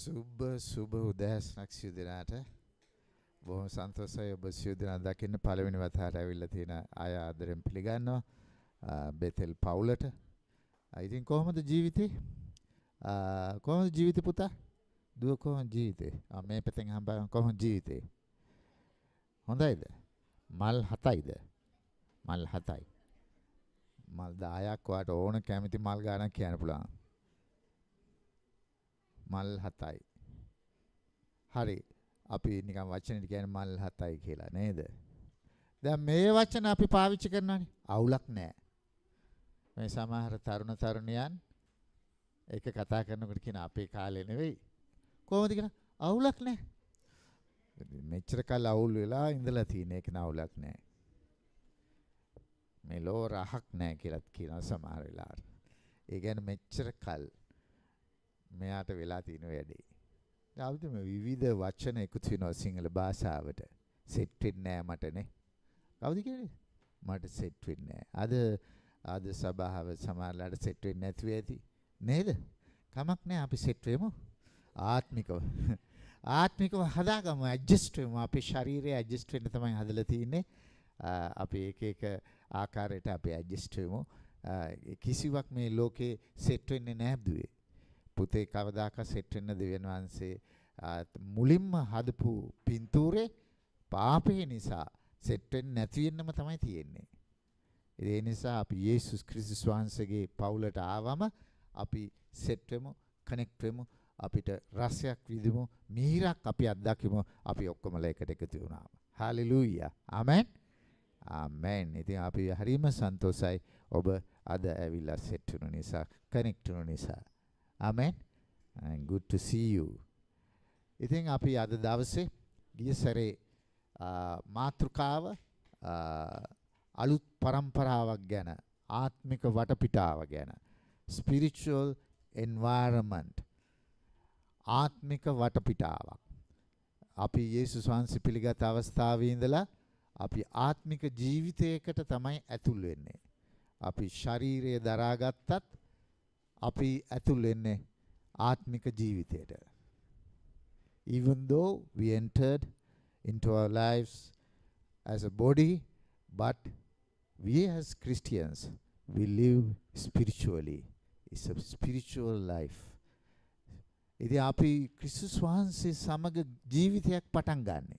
සුබ උදෑසනක් සියලු දෙනාට බොහොම සන්තෝෂයි ඔබ සියලු දෙනා දකින්න පළවෙනි වතාවට ඇවිල්ලා තියෙන අය ආදරෙන් පිළිගන්නවා බෙතෙල් පවුලට. ඉතින් කොහොමද ජීවිතේ? කොහොමද ජීවිතේ පුතා? දුව කොහොමද ජීවිතේ? මේ පැත්තෙන් හම්බ කොහොමද ජීවිතේ? හොඳයිද? මල් 7යිද? මල් 7යි. මල් 10ක් වාට ඕන කැමති මල් ගානක් කියන්න පුළුවන්. මල් 7යි. හරි. අපි නිකන් වචනෙට කියන්නේ මල් 7යි කියලා නේද? දැන් මේ වචන අපි පාවිච්චි කරනවානේ. අවුලක් නැහැ. මේ සමහර තරුණ තරුණියන් ඒක කතා කරනකොට කියන අපේ කාලේ නෙවෙයි. කොහොමද කියන අවුලක් නැහැ. මෙච්චර කල් අවුල් වෙලා ඉඳලා තියෙන එක නවුලක් නැහැ. මේ ලෝ රහක් නැහැ කියලාත් කියනවා සමහර වෙලාවට. ඒ කියන්නේ මෙච්චර කල් මෙයාට වෙලා තියෙන වැඩේ. ආවිද මේ විවිධ වචන එකතු වෙනවා සිංහල භාෂාවට. සෙට් වෙන්නේ නැහැ මටනේ. කවුද කියන්නේ? මට සෙට් වෙන්නේ නැහැ. අද සභාව සමහරලාට සෙට් වෙන්නේ නැතුව ඇති. නේද? කමක් නැහැ අපි සෙට් වෙමු. ආත්මිකව හදාගමු ඇඩ්ජස්ට් වෙමු. අපේ ශරීරය ඇඩ්ජස්ට් වෙන්න තමයි හදලා තියෙන්නේ. අපි එක ආකාරයට අපි ඇඩ්ජස්ට් වෙමු. කිසිවක් මේ ලෝකේ සෙට් වෙන්නේ නැහැ දුවේ. පුතේ කවදාකවත් සෙට් වෙන්න දෙවියන් වහන්සේ මුලින්ම හදපු පින්තූරේ පාපේ නිසා සෙට් වෙන්නේ නැති වෙන්නම තමයි තියෙන්නේ. ඒ නිසා අපි යේසුස් ක්‍රිස්තුස් වහන්සේගේ පවුලට ආවම අපි සෙට් වෙමු, කනෙක්ට් වෙමු, අපිට රසයක් විඳිමු, මිහිරක් අපි අත්දකිමු. අපි ඔක්කොමලා එකට එකතු වුණාම. හalleluya. ආමෙන්. ආමෙන්. ඉතින් අපි හරිම සන්තෝෂයි ඔබ අද ඇවිල්ලා සෙට් වුණ නිසා, කනෙක්ට් වුණ නිසා. Amen. And good to see you. ඉතින් අපි අද දවසේ ගිය සැරේ මාතෘකාව අලුත් પરම්පරාවක් ගැන, ආත්මික වටපිටාව ගැන, spiritual environment, ආත්මික වටපිටාවක්. අපි යේසුස් වහන්සේ පිළිගත් අවස්ථාවේ ඉඳලා අපි ආත්මික ජීවිතයකට තමයි ඇතුල් වෙන්නේ. අපි ශරීරය දරාගත්තත් අපි ඇතුල් වෙන්නේ ආත්මික ජීවිතයට. Even though we entered into our lives as a body, but we as Christians, we live spiritually. It's a spiritual life. ඉතින් අපි ක්‍රිස්තුස් වහන්සේ සමග ජීවිතයක් පටන් ගන්නෙ.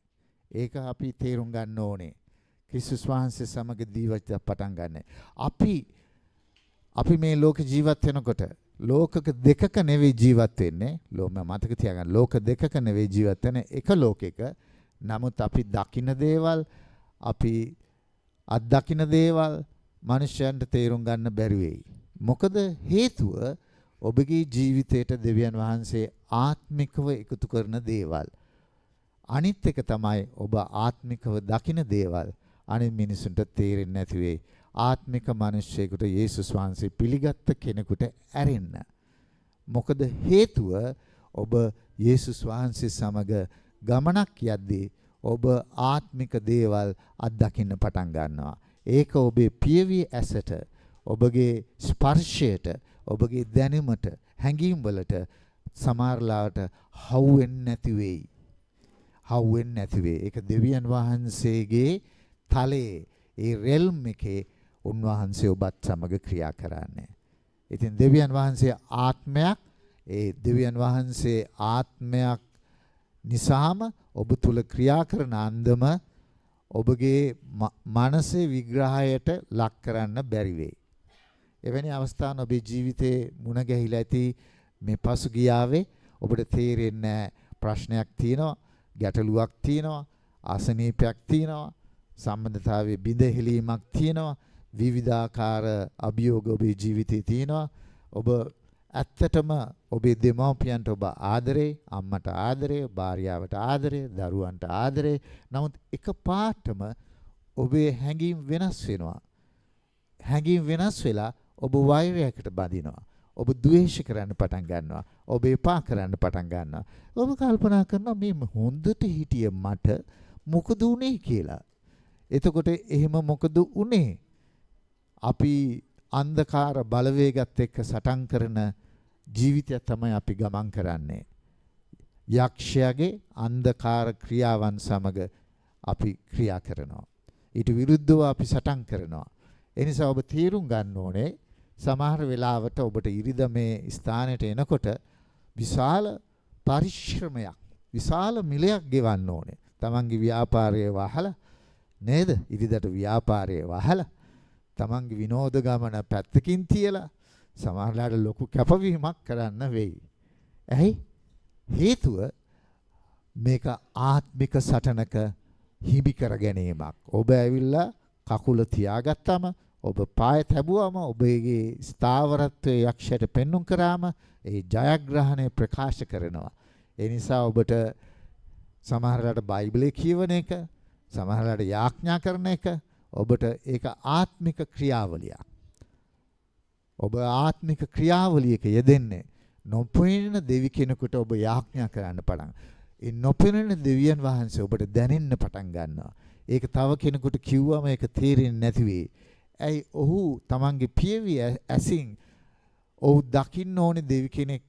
ඒක අපි තේරුම් ගන්න ඕනේ. ක්‍රිස්තුස් වහන්සේ සමග ජීවිතයක් පටන් ගන්නෙ. අපි මේ ලෝක ජීවත් වෙනකොට ලෝකක දෙකක නෙවෙයි ජීවත් වෙන්නේ. මතක තියාගන්න. ලෝක දෙකක නෙවෙයි ජීවත් වෙන්නේ. එක ලෝකෙක. නමුත් අපි දකින්න දේවල්, අපි අත්දකින්න දේවල් මනුෂ්‍යයන්ට තේරුම් ගන්න බැරි වෙයි. මොකද හේතුව ඔබගේ ජීවිතයට දෙවියන් වහන්සේ ආත්මිකව එකතු කරන දේවල්. අනිත් එක තමයි ඔබ ආත්මිකව දකින්න දේවල් අනිත් මිනිසුන්ට තේරෙන්නේ නැති වෙයි. ආත්මික මිනිසෙකුට යේසුස් වහන්සේ පිළිගත්ත කෙනෙකුට ඇරෙන්න. මොකද හේතුව ඔබ යේසුස් වහන්සේ සමග ගමනක් යද්දී ඔබ ආත්මික දේවල් අත්දකින්න පටන් ගන්නවා. ඒක ඔබේ පියවි ඇසට, ඔබගේ ස්පර්ශයට, ඔබගේ දැනුමට, හැඟීම් වලට සමහරලාට හවුවෙන්නේ නැති වෙයි. හවුවෙන්නේ නැති වෙයි. ඒක දෙවියන් වහන්සේගේ තලයේ, ඒ රෙල්ම් එකේ උන්වහන්සේ ඔබත් සමග ක්‍රියා කරන්නේ. ඉතින් දෙවියන් වහන්සේ ආත්මයක්, ඒ දෙවියන් වහන්සේ ආත්මයක් නිසාම ඔබ තුල ක්‍රියා කරන අන්දම ඔබගේ මනසේ විග්‍රහයට ලක් කරන්න බැරි වෙයි. එවැනි අවස්ථාන ඔබේ ජීවිතේ මුණ ගැහිලා ඇති මේ පසුගියාවේ ඔබට තේරෙන්නේ ප්‍රශ්නයක් තියෙනවා, ගැටලුවක් තියෙනවා, අසනීපයක් තියෙනවා, සම්බන්ධතාවයේ බිඳහෙලීමක් තියෙනවා, විවිධාකාර අභියෝග ඔබේ ජීවිතේ තියෙනවා. ඔබ ඇත්තටම ඔබේ දෙමව්පියන්ට ඔබ ආදරේ, අම්මට ආදරේ, භාර්යාවට ආදරේ, දරුවන්ට ආදරේ. නමුත් එකපාරටම ඔබේ හැඟීම් වෙනස් වෙනවා. හැඟීම් වෙනස් වෙලා ඔබ වෛරයකට බඳිනවා. ඔබ ද්වේෂ කරන්න පටන් ගන්නවා. ඔබ එපා කරන්න පටන් ගන්නවා. ඔබ කල්පනා කරනවා මේ හොඳට හිටිය මට මොකද උනේ කියලා. එතකොට එහෙම මොකද උනේ? අපි අන්ධකාර බලවේගත් එක්ක සටන් කරන ජීවිතය තමයි අපි ගමන් කරන්නේ. යක්ෂයාගේ අන්ධකාර ක්‍රියාවන් සමග අපි ක්‍රියා කරනවා. ඊට විරුද්ධව අපි සටන් කරනවා. ඒ නිසා ඔබ තීරුම් ගන්න ඕනේ සමහර වෙලාවට ඔබට ඉරිදමේ ස්ථානයට එනකොට විශාල පරිශ්‍රමයක් විශාල මිලයක් ගෙවන්න ඕනේ. තමන්ගේ ව්‍යාපාරය වහලා නේද? ඉරිදට ව්‍යාපාරය වහලා තමන්ගේ විනෝද ගමන පැත්තකින් තියලා සමහරලාට ලොකු කැපවීමක් කරන්න වෙයි. ඇයි? හේතුව මේක ආත්මික සටනක හිමි කර ගැනීමක්. ඔබ ඇවිල්ලා කකුල තියාගත්තම ඔබ පාය තැබුවම ඔබගේ ස්ථාවරත්වයේ යක්ෂයට පෙන්눔 කරාම ඒ ජයග්‍රහණය ප්‍රකාශ කරනවා. ඒ නිසා ඔබට සමහරලාට බයිබලයේ කියවන එක සමහරලාට යාඥා කරන එක ඔබට ඒක ආත්මික ක්‍රියාවලියක්. ඔබ ආත්මික ක්‍රියාවලියක යෙදෙන්නේ නොපෙනෙන දෙවි කෙනෙකුට ඔබ යාඥා කරන්න පටන්. ඒ නොපෙනෙන දෙවියන් වහන්සේ ඔබට දැනෙන්න පටන් ගන්නවා. ඒක තව කෙනෙකුට කිව්වම ඒක තේරෙන්නේ නැති වෙයි. ඇයි? ඔහු තමන්ගේ පියවි ඇසින් ඔහු දකින්න ඕනේ දෙවි කෙනෙක්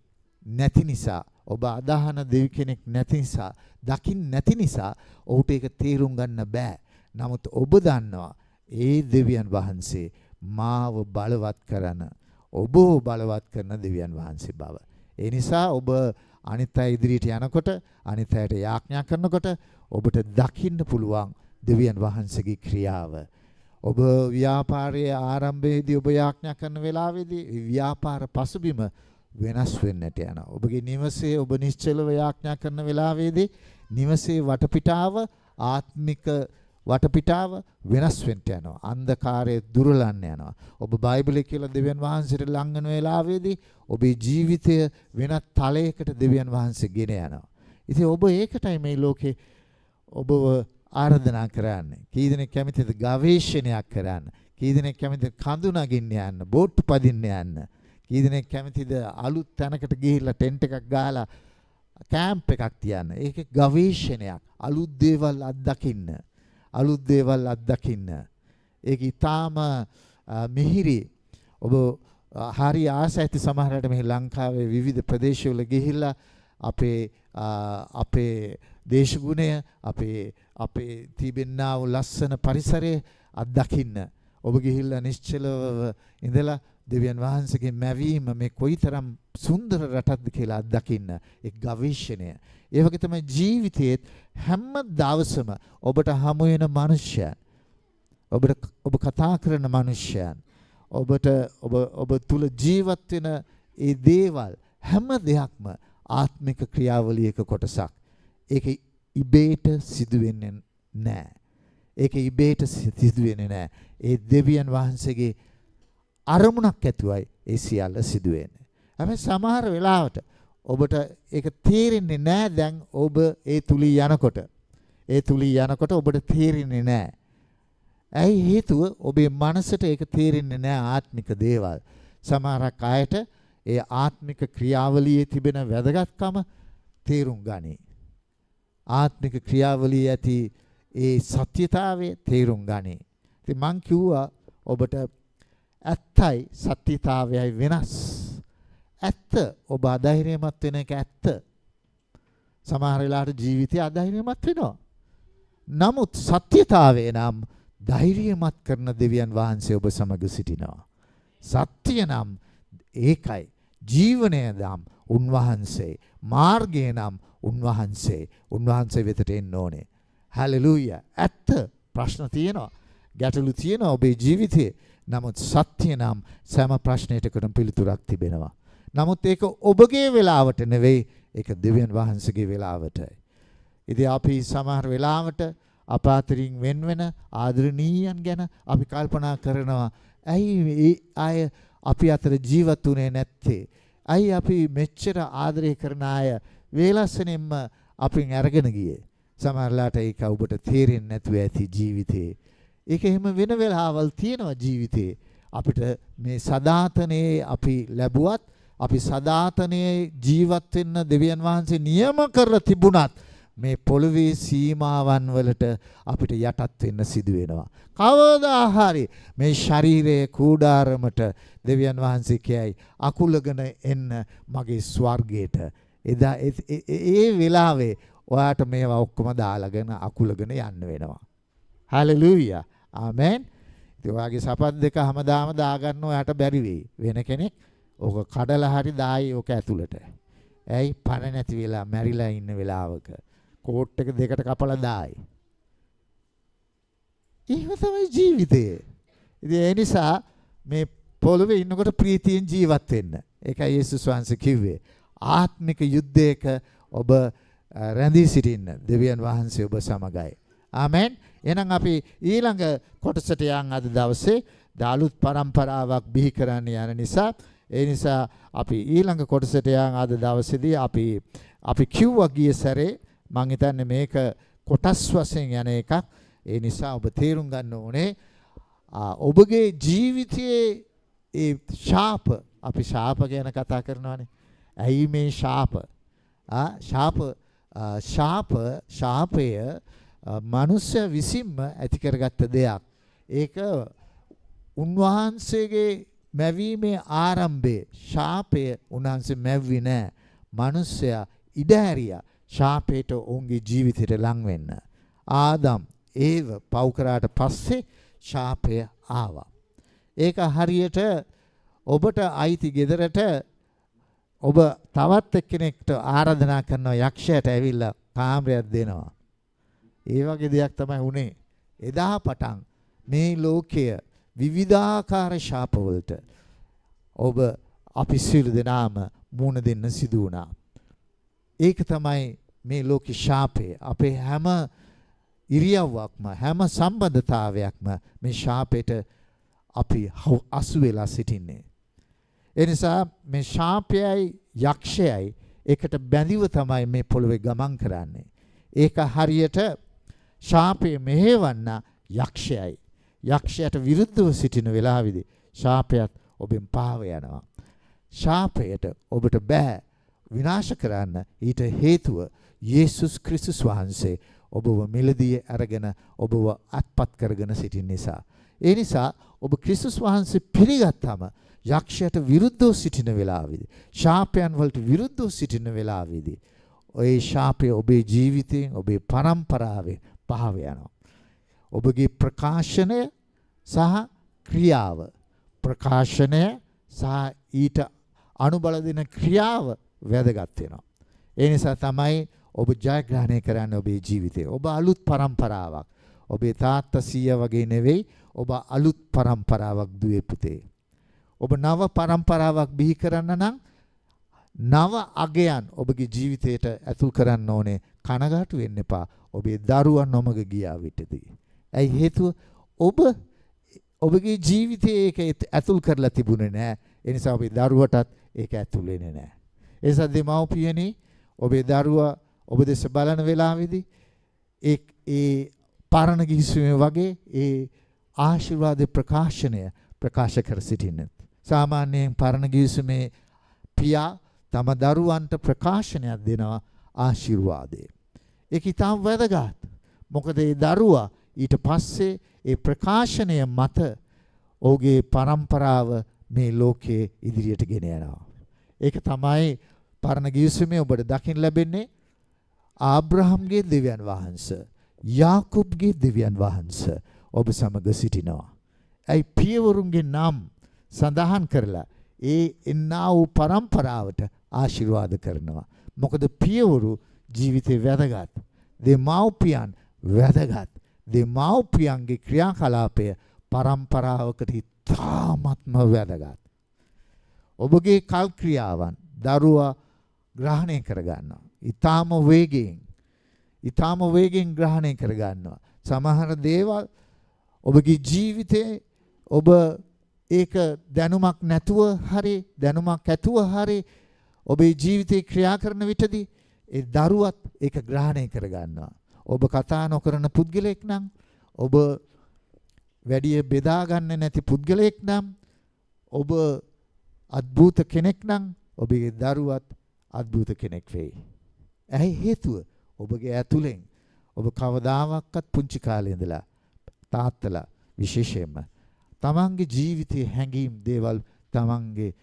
නැති නිසා, ඔබ අදහන දෙවි කෙනෙක් නැති නිසා, දකින්න නැති නිසා ඔහුට ඒක තේරුම් ගන්න බෑ. නමුත් ඔබ දන්නවා ඒ දෙවියන් වහන්සේ මාව බලවත් කරන, ඔබව බලවත් කරන දෙවියන් වහන්සේ බව. ඒ නිසා ඔබ අනිත් අය ඉදිරියට යනකොට, අනිත් අයට යාඥා කරනකොට ඔබට දකින්න පුළුවන් දෙවියන් වහන්සේගේ ක්‍රියාව. ඔබ ව්‍යාපාරයේ ආරම්භයේදී ඔබ යාඥා කරන වෙලාවේදී ව්‍යාපාර පසුබිම වෙනස් වෙන්නට යනවා. ඔබගේ නිවසේ ඔබ නිශ්චලව යාඥා කරන වෙලාවේදී නිවසේ වටපිටාව ආත්මික වටපිටාව වෙනස් වෙන්න යනවා. අන්ධකාරයේ දුරලන්න යනවා. ඔබ බයිබලයේ කියලා දෙවියන් වහන්සේට ලං වෙන වෙලාවේදී ඔබේ ජීවිතය වෙනත් තලයකට දෙවියන් වහන්සේ ගෙන යනවා. ඉතින් ඔබ ඒකටයි මේ ලෝකේ ඔබව ආරාධනා කරන්නේ. කී දෙනෙක් කැමතිද ගවේෂණයක් කරන්න? කී දෙනෙක් කැමතිද කඳු නගින්න යන්න, බෝට් පදින්න යන්න? කී දෙනෙක් කැමතිද අලුත් තැනකට ගිහිල්ලා ටෙන්ට් එකක් ගහලා කැම්ප් එකක් තියන්න? ඒක ගවේෂණයක්. අලුත් දේවල් අත්දකින්න. අලුත් දේවල් අත්දකින්න. ඒක ඊටාම මිහිරි. ඔබ හරි ආස ඇති සමහරවිට මේ ලංකාවේ විවිධ ප්‍රදේශවල ගිහිල්ලා අපේ දේශගුණය අපේ තිබෙනා වූ ලස්සන පරිසරය අත්දකින්න. ඔබ ගිහිල්ලා නිශ්චලව ඉඳලා දෙවියන් වහන්සේගේ මැවීම මේ කොයිතරම් සුන්දර රටක්ද කියලා අත්දකින්න. ඒ ගවේෂණය. ඒ වගේ තමයි ජීවිතයේ හැම දවසම ඔබට හමු වෙන මනුෂ්‍යයන්, ඔබ කතා කරන මනුෂ්‍යයන්, ඔබ තුල ජීවත් වෙන ඒ දේවල් හැම දෙයක්ම ආත්මික ක්‍රියාවලියක කොටසක්. ඒක ඉබේට සිදු වෙන්නේ නැහැ. ඒක ඉබේට සිදු වෙන්නේ නැහැ. ඒ දෙවියන් වහන්සේගේ අරමුණක් ඇතුවයි ඒ සියල්ල සිදු වෙන්නේ. හැබැයි සමහර වෙලාවට ඔබට ඒක තේරෙන්නේ නැහැ. දැන් ඔබ ඒ තුලින් යනකොට ඔබට තේරෙන්නේ නැහැ. ඇයි හේතුව? ඔබේ මනසට ඒක තේරෙන්නේ නැහැ ආත්මික දේවල්. සමහරක් අයට ඒ ආත්මික ක්‍රියාවලියේ තිබෙන වැදගත්කම තේරුම් ගනී. ආත්මික ක්‍රියාවලියේ ඇති ඒ සත්‍යතාවය තේරුම් ගනී. ඉතින් මං කිව්වා ඔබට ඇත්තයි සත්‍යතාවයයි වෙනස්. ඇත්ත ඔබ අධෛර්යමත් වෙන එක ඇත්ත. සමහර වෙලාවට ජීවිතය අධෛර්යමත් වෙනවා. නමුත් සත්‍යතාවය නම් ධෛර්යමත් කරන දෙවියන් වහන්සේ ඔබ සමග සිටිනවා. සත්‍ය නම් ඒකයි. ජීවනය නම් උන්වහන්සේ, මාර්ගය නම් උන්වහන්සේ වෙතට එන්න ඕනේ. හලෙලූයා. ඇත්ත ප්‍රශ්න තියෙනවා, ගැටලු තියෙනවා ඔබේ ජීවිතේ. නමුත් සත්‍ය නම් සෑම ප්‍රශ්නයකටම පිළිතුරක් තිබෙනවා. නමුත් ඒක ඔබගේ වෙලාවට නෙවෙයි, ඒක දෙවියන් වහන්සේගේ වෙලාවටයි. ඉතින් අපි සමහර වෙලාවට අප අතරින් වෙන ආදරණීයන් ගැන අපි කල්පනා කරනවා. ඇයි අය අපි අතර ජීවත් වුණේ නැත්තේ? ඇයි අපි මෙච්චර ආදරය කරන අය වේලස්සනෙන්ම අපින් අරගෙන ගියේ? සමහරලාට ඒක ඔබට තේරෙන්නේ නැතුව ඇති ජීවිතේ. ඒක එහෙම වෙන වෙලාවල් තියෙනවා ජීවිතේ. අපිට මේ සදාතනේ අපි ලැබුවත්, අපි සදාතනේ ජීවත් වෙන්න දෙවියන් වහන්සේ නියම කරලා තිබුණත් මේ පොළවේ සීමාවන් වලට අපිට යටත් වෙන්න සිදු වෙනවා. කවදා හරි මේ ශරීරයේ කූඩාරමට දෙවියන් වහන්සේ කියයි අකුලගෙන එන්න මගේ ස්වර්ගයට. එදා ඒ වෙලාවේ ඔයාට මේවා ඔක්කොම දාලාගෙන අකුලගෙන යන්න වෙනවා. හලෙලූයා. ආමෙන්. ඉතින් ඔයාගේ සපත් දෙක හැමදාම දාගන්න ඔයාට බැරි වෙයි. වෙන කෙනෙක් ඕක කඩලා හරි දායි ඕක ඇතුළට. ඇයි පණ නැති වෙලා මැරිලා ඉන්න වෙලාවක කෝට් එක දෙකට කපලා දායි. එහෙම තමයි ජීවිතය. ඉතින් ඒ නිසා මේ පොළවේ ඉන්නකොට ප්‍රීතියෙන් ජීවත් වෙන්න. ඒකයි යේසුස් වහන්සේ කිව්වේ. ආත්මික යුද්ධයක ඔබ රැඳී සිටින්න දෙවියන් වහන්සේ ඔබ සමගයි. ආමෙන්. එහෙනම් අපි ඊළඟ කොටසට යන් අද දවසේ දාලුත් පරම්පරාවක් බිහි කරන්න යන නිසා ඒ නිසා අපි ඊළඟ කොටසට යන් අද දවසේදී අපි කිව්වා ගිය සැරේ මම හිතන්නේ මේක කොටස් වශයෙන් යන එකක්. ඒ නිසා ඔබ තේරුම් ගන්න ඕනේ ඔබගේ ජීවිතයේ ඒ අපි ශාප ගැන කතා කරනවානේ. ඇයි මේ ශාප? ශාපය මනුෂ්‍ය විසින්ම ඇති කරගත්ත දෙයක්. ඒක උන්වහන්සේගේ මැවීමේ ආරම්භයේ ශාපය උන්වහන්සේ මැව්වේ නෑ. මනුෂ්‍යයා ඉඩ හැරියා ශාපයට ඔවුන්ගේ ජීවිතයට ලං වෙන්න. ආදම් ඒව පව් කරාට පස්සේ ශාපය ආවා. ඒක හරියට ඔබට අයිති ගෙදරට ඔබ තවත් එක්කෙනෙක්ට ආරාධනා කරන යක්ෂයට ඇවිල්ලා කාමරයක් දෙනවා. ඒ වගේ දෙයක් තමයි උනේ. එදා පටන් මේ ලෝකය විවිධාකාර ශාපවලට අපි සියලු දෙනාම මුහුණ දෙන්න සිදු වුණා. ඒක තමයි මේ ලෝකේ ශාපය. අපේ හැම ඉරියව්වක්ම හැම සම්බන්ධතාවයක්ම මේ ශාපයට අපි අසු වෙලා සිටින්නේ. ඒ නිසා මේ ශාපයයි යක්ෂයයි එකට බැඳිව තමයි මේ පොළවේ ගමන් කරන්නේ. ඒක හරියට ශාපය මෙහෙවන්න යක්ෂයයි. යක්ෂයට විරුද්ධව සිටින වෙලාවේදී ශාපයත් ඔබෙන් පාව යනවා. ශාපයට ඔබට බෑ විනාශ කරන්න. ඊට හේතුව යේසුස් ක්‍රිස්තුස් වහන්සේ ඔබව මිලදී අරගෙන ඔබව අත්පත් කරගෙන සිටින නිසා. ඒ නිසා ඔබ ක්‍රිස්තුස් වහන්සේ පිළිගත්තාම යක්ෂයට විරුද්ධව සිටින වෙලාවේදී ශාපයන් වලට විරුද්ධව සිටින වෙලාවේදී ඔය ශාපය ඔබේ ජීවිතයෙන් ඔබේ පරම්පරාවේ පහව යනවා. ඔබගේ ප්‍රකාශනය සහ ක්‍රියාව ප්‍රකාශනය සහ ඊට අනුබල දෙන ක්‍රියාව වැදගත් වෙනවා. ඒ නිසා තමයි ඔබ ජයග්‍රහණය කරන්න ඔබේ ජීවිතේ. ඔබ අලුත් පරම්පරාවක්. ඔබේ තාත්තා සීයා වගේ නෙවෙයි. ඔබ අලුත් පරම්පරාවක් දුවේ පුතේ. ඔබ නව පරම්පරාවක් බිහි කරන්න නම් නව අගයන් ඔබගේ ජීවිතයට ඇතුල් කරන්න ඕනේ. කනගාටු වෙන්න එපා. ඔබේ දරුවන් නොමග ගියා විටදී. ඇයි හේතුව? ඔබගේ ජීවිතයේ ඒක ඇතුල් කරලා තිබුණේ නැහැ. ඒ නිසා ඔබේ දරුවටත් ඒක ඇතුල් වෙන්නේ නැහැ. ඒ නිසා දෙමව්පියනි ඔබේ දරුවා ඔබ දෙස බලන වෙලාවේදී ඒ පරණ ගිහිසුමේ වගේ ඒ ආශිර්වාද ප්‍රකාශ කර සිටින්න. සාමාන්‍යයෙන් පරණ ගිහිසුමේ පියා තම දරුවන්ට ප්‍රකාශනයක් දෙනවා ආශිර්වාදේ. ඒක ඉතාම වැදගත්. මොකද ඒ දරුවා ඊට පස්සේ ඒ ප්‍රකාශනය මත ඔහුගේ පරම්පරාව මේ ලෝකයේ ඉදිරියට ගෙන යනවා. ඒක තමයි පරණ ගිවිසුමේ ඔබට දකින්න ලැබෙන්නේ. ආබ්‍රහම්ගේ දෙවියන් වහන්සේ, යාකෝබ්ගේ දෙවියන් වහන්සේ ඔබ සමග සිටිනවා. ඒ පියවරුන්ගේ නම් සඳහන් කරලා ඒ එන්නා වූ පරම්පරාවට ආශිර්වාද කරනවා. මොකද පියවරු ජීවිතේ වැදගත්. දෙමව්පියන් වැදගත්. දෙමව්පියන්ගේ ක්‍රියාකලාපය පරම්පරාවකට ඉතාමත්ම වැදගත්. ඔබගේ කල් ක්‍රියාවන් දරුවා ග්‍රහණය කරගන්නවා. ඊටාම වේගෙන් ග්‍රහණය කරගන්නවා. සමහර දේවල් ඔබගේ ජීවිතේ ඔබ ඒක දැනුමක් නැතුව හරි දැනුමක් ඇතුව හරි ඔබේ ජීවිතේ ක්‍රියා කරන විටදී ඒ දරුවත් ඒක ග්‍රහණය කරගන්නවා. ඔබ කතා නොකරන පුද්ගලයෙක් නම්, ඔබ වැඩි බෙදා ගන්න නැති පුද්ගලයෙක් නම්, ඔබ අద్భుත කෙනෙක් නම් ඔබගේ දරුවත් අద్భుත කෙනෙක් වෙයි. ඇයි හේතුව? ඔබගේ ඇතුලෙන් ඔබ කවදාවත් පුංචි කාලේ ඉඳලා තාත්තලා විශේෂයෙන්ම තමන්ගේ ජීවිතයේ හැඟීම් දේවල් තමන්ගේ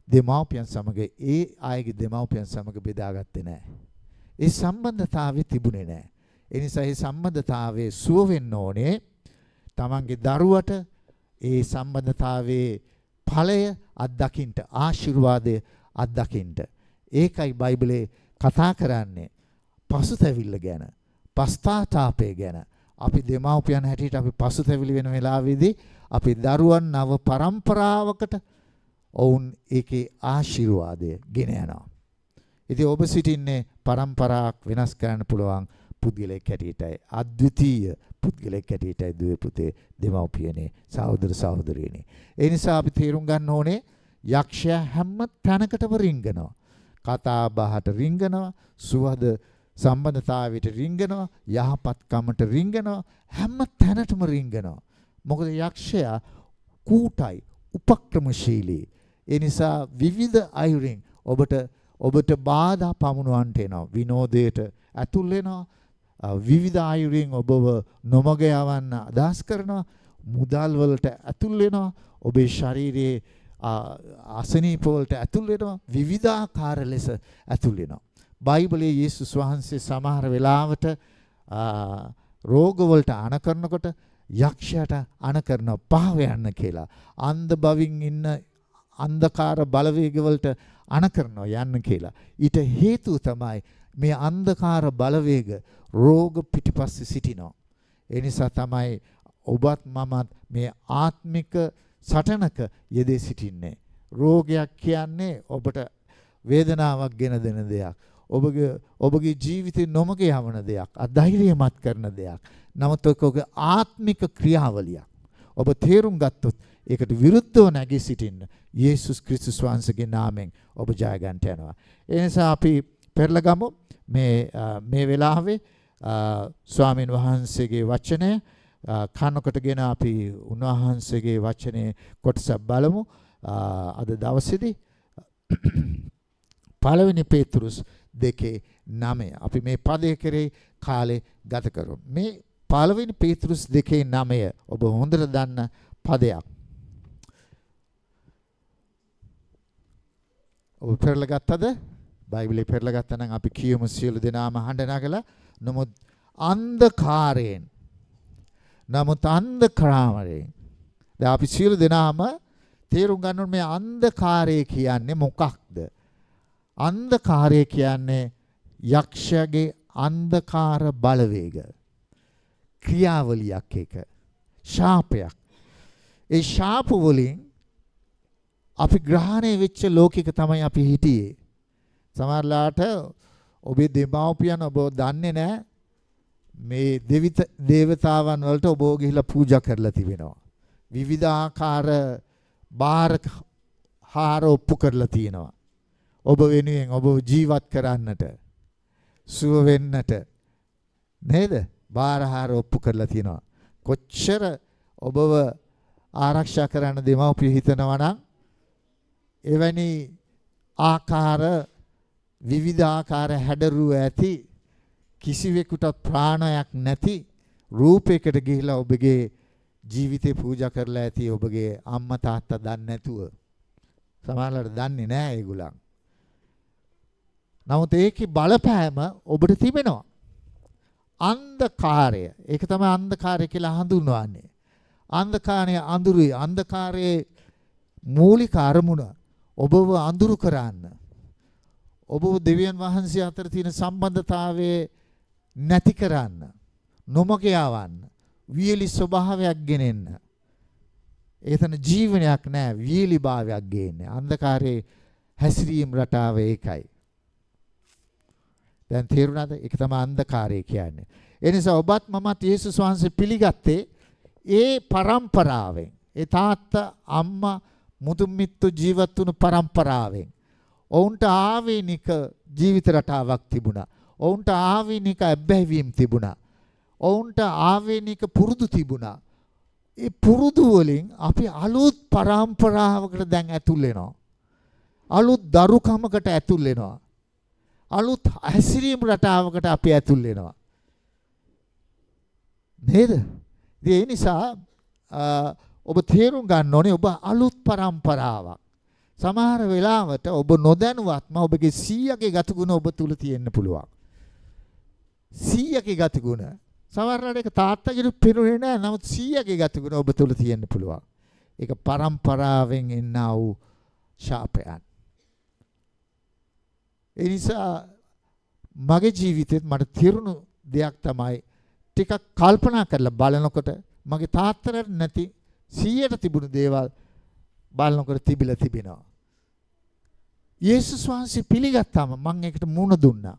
දෙමාපියන් සමග ඒ අයගේ දෙමාපියන් සමග බෙදාගත්තේ නැහැ. ඒ සම්බන්ධතාවය තිබුණේ නැහැ. ඒ නිසා මේ සම්බන්ධතාවයේ සුව වෙන්න ඕනේ. තමන්ගේ දරුවට ඒ සම්බන්ධතාවයේ ඵලය අත්දකින්න, ආශිර්වාදය අත්දකින්න. ඒකයි බයිබලේ කතා කරන්නේ. පසුතැවිල්ල ගැන, පස්තාතාපය ගැන. අපි දෙමාපියන් හැටියට අපි පසුතැවිලි වෙන වෙලාවේදී අපි දරුවන් නව පරම්පරාවකට ඔවුන් ඒකේ ආශිර්වාදය ගෙන යනවා. ඉතින් ඔබ සිටින්නේ පරම්පරාවක් වෙනස් කරන්න පුළුවන් පුද්ගලයෙක් හැටියටයි, අද්විතීය පුද්ගලයෙක් හැටියටයි දුවේ පුතේ, දෙමව්පියනේ, සහෝදර සහෝදරියනේ. ඒ නිසා අපි තේරුම් ගන්න ඕනේ යක්ෂයා හැම තැනකටම රිංගනවා. කතා බහට රිංගනවා, සුවද සම්බන්ධතාවයට රිංගනවා, යහපත්කමට රිංගනවා, හැම තැනටම රිංගනවා. මොකද යක්ෂයා කූටයි, උපක්‍රමශීලී. ඒ නිසා විවිධ අයුරින් ඔබට බාධා පමුණවන්නට එනවා. විනෝදයට ඇතුල් වෙනවා. විවිධ අයුරින් ඔබව නොමග යවන්න අදහස් කරනවා. මුදල් වලට ඇතුල් වෙනවා. ඔබේ ශරීරයේ අසනීප වලට ඇතුල් වෙනවා. විවිධාකාර ලෙස ඇතුල් වෙනවා. බයිබලයේ යේසුස් වහන්සේ සමහර වෙලාවට රෝග වලට අණ කරනකොට යක්ෂයාට අණ කරන පහව යන්න කියලා. අන්ධ බවින් ඉන්න අන්ධකාර බලවේග වලට අණ කරනවා යන්න කියලා. ඊට හේතුව තමයි මේ අන්ධකාර බලවේග රෝග පිටිපස්සේ සිටිනවා. ඒ නිසා තමයි ඔබත් මමත් මේ ආත්මික සටනක යෙදී සිටින්නේ. රෝගයක් කියන්නේ ඔබට වේදනාවක් ගෙන දෙන දෙයක්. ඔබගේ ජීවිතේ නොමග යවන දෙයක්, අධෛර්යමත් කරන දෙයක්. නමුත් ඔකගේ ආත්මික ක්‍රියාවලියක්. ඔබ තේරුම් ගත්තොත් ඒකට විරුද්ධව නැගී සිටින්න යේසුස් ක්‍රිස්තුස් වහන්සේගේ නාමයෙන් ඔබ ජය ගන්නට යනවා. ඒ නිසා අපි පෙරලා ගමු මේ වෙලාවේ ස්වාමීන් වහන්සේගේ වචනය කනකොටගෙන අපි උන්වහන්සේගේ වචනේ කොටසක් බලමු. අද දවසේදී පළවෙනි පේතුරුස් 2:9 අපි මේ පදයේ කරේ කාලේ ගත කරමු. මේ පළවෙනි පේතුරුස් 2:9 ඔබ හොඳට දන්න පදයක්. ඔබ පෙරලා ගත්තද? බයිබලේ පෙරලා ගත්තා නම් අපි කියමු සියලු දෙනාම හඬ නගලා. නමුත් අන්ධකාරයෙන් දැන් අපි සියලු දෙනාම තේරුම් ගන්න ඕනේ මේ අන්ධකාරය කියන්නේ මොකක්ද? අන්ධකාරය කියන්නේ යක්ෂයාගේ අන්ධකාර බලවේග. ක්‍රියාවලියක් එක. ශාපයක්. ඒ ශාප වලින් අපි ග්‍රහණය වෙච්ච ලෝකික තමයි අපි හිටියේ. සමහරලාට ඔබේ දෙමාපියන් ඔබ දන්නේ නැහැ මේ දේවතාවන් වලට ඔබ ගිහිලා පූජා කරලා තිබෙනවා. විවිධාකාර බාරහාර ඔප්පු කරලා තියෙනවා. ඔබ වෙනුවෙන් ඔබ ජීවත් කරන්නට, සුව වෙන්නට නේද? බාරහාර ඔප්පු කරලා තියෙනවා. කොච්චර ඔබව ආරක්ෂා කරන්න දෙමව්පිය හිතනවා නම් එවැනි ආකාර විවිධාකාර හැඩරුව ඇති කිසිවෙකුට ප්‍රාණයක් නැති රූපයකට ගිහිලා ඔබගේ ජීවිතේ පූජා කරලා ඇති ඔබගේ අම්මා තාත්තා දන්නේ නැතුව. සමහරවල් දන්නේ නැහැ ඒගොල්ලන්. නමුත් ඒකේ බලපෑම ඔබට තිබෙනවා. අන්ධකාරය. ඒක තමයි අන්ධකාරය කියලා හඳුන්වන්නේ. අන්ධකාරයේ අඳුරුයි. අන්ධකාරයේ මූලික අරමුණ ඔබව අඳුරු කරන්න. ඔබ දෙවියන් වහන්සේ අතර තියෙන සම්බන්ධතාවයේ නැති කරන්න, නොමග යවන්න, වියලි ස්වභාවයක් ගෙනෙන්න. එතන ජීවනයක් නැහැ, වියලි භාවයක් ගේන්නේ. අන්ධකාරයේ හැසිරීම රටාව ඒකයි. දැන් තේරුණාද? ඒක තමයි අන්ධකාරය කියන්නේ. ඒ නිසා ඔබත් මමත් යේසුස් වහන්සේ පිළිගත්තේ ඒ පරම්පරාවෙන්. ඒ තාත්තා අම්මා මුතුමිත්තු ජීවත් වුණු පරම්පරාවෙන්. ඔවුන්ට ආවේනික ජීවිත රටාවක් තිබුණා. ඔවුන්ට ආවේනික අබ්බැහිවීම් තිබුණා. ඔවුන්ට ආවේනික පුරුදු තිබුණා. ඒ පුරුදු වලින් අපි අලුත් පරම්පරාවකට දැන් ඇතුල් වෙනවා. අලුත් දරුකමකට ඇතුල් වෙනවා. අලුත් හැසිරීම් රටාවකට අපි ඇතුල් වෙනවා. නේද? ඒ නිසා ඔබ තේරුම් ගන්න ඕනේ ඔබ අලුත් පරම්පරාවක්. සමහර වෙලාවට ඔබ නොදැනුවත්ම ඔබගේ 100ගේ ගතිගුණ ඔබ තුල තියෙන්න පුළුවන්. 100ගේ ගතිගුණ. සමහරවිට ඒක තාත්තගෙන් පිරුනේ නැහැ. නමුත් 100ගේ ගතිගුණ ඔබ තුල තියෙන්න පුළුවන්. ඒක පරම්පරාවෙන් එන්නා වූ ශාපයන්. ඒ නිසා මගේ ජීවිතෙත් මට තිරුණු දෙයක් තමයි ටිකක් කල්පනා කරලා බලනකොට මගේ තාත්තට නැති 100ට තිබුණු දේවල් බලනකොට තිබිලා තිබෙනවා. යේසුස් වහන්සේ පිළිගත්තාම මම ඒකට මුණ දුන්නා.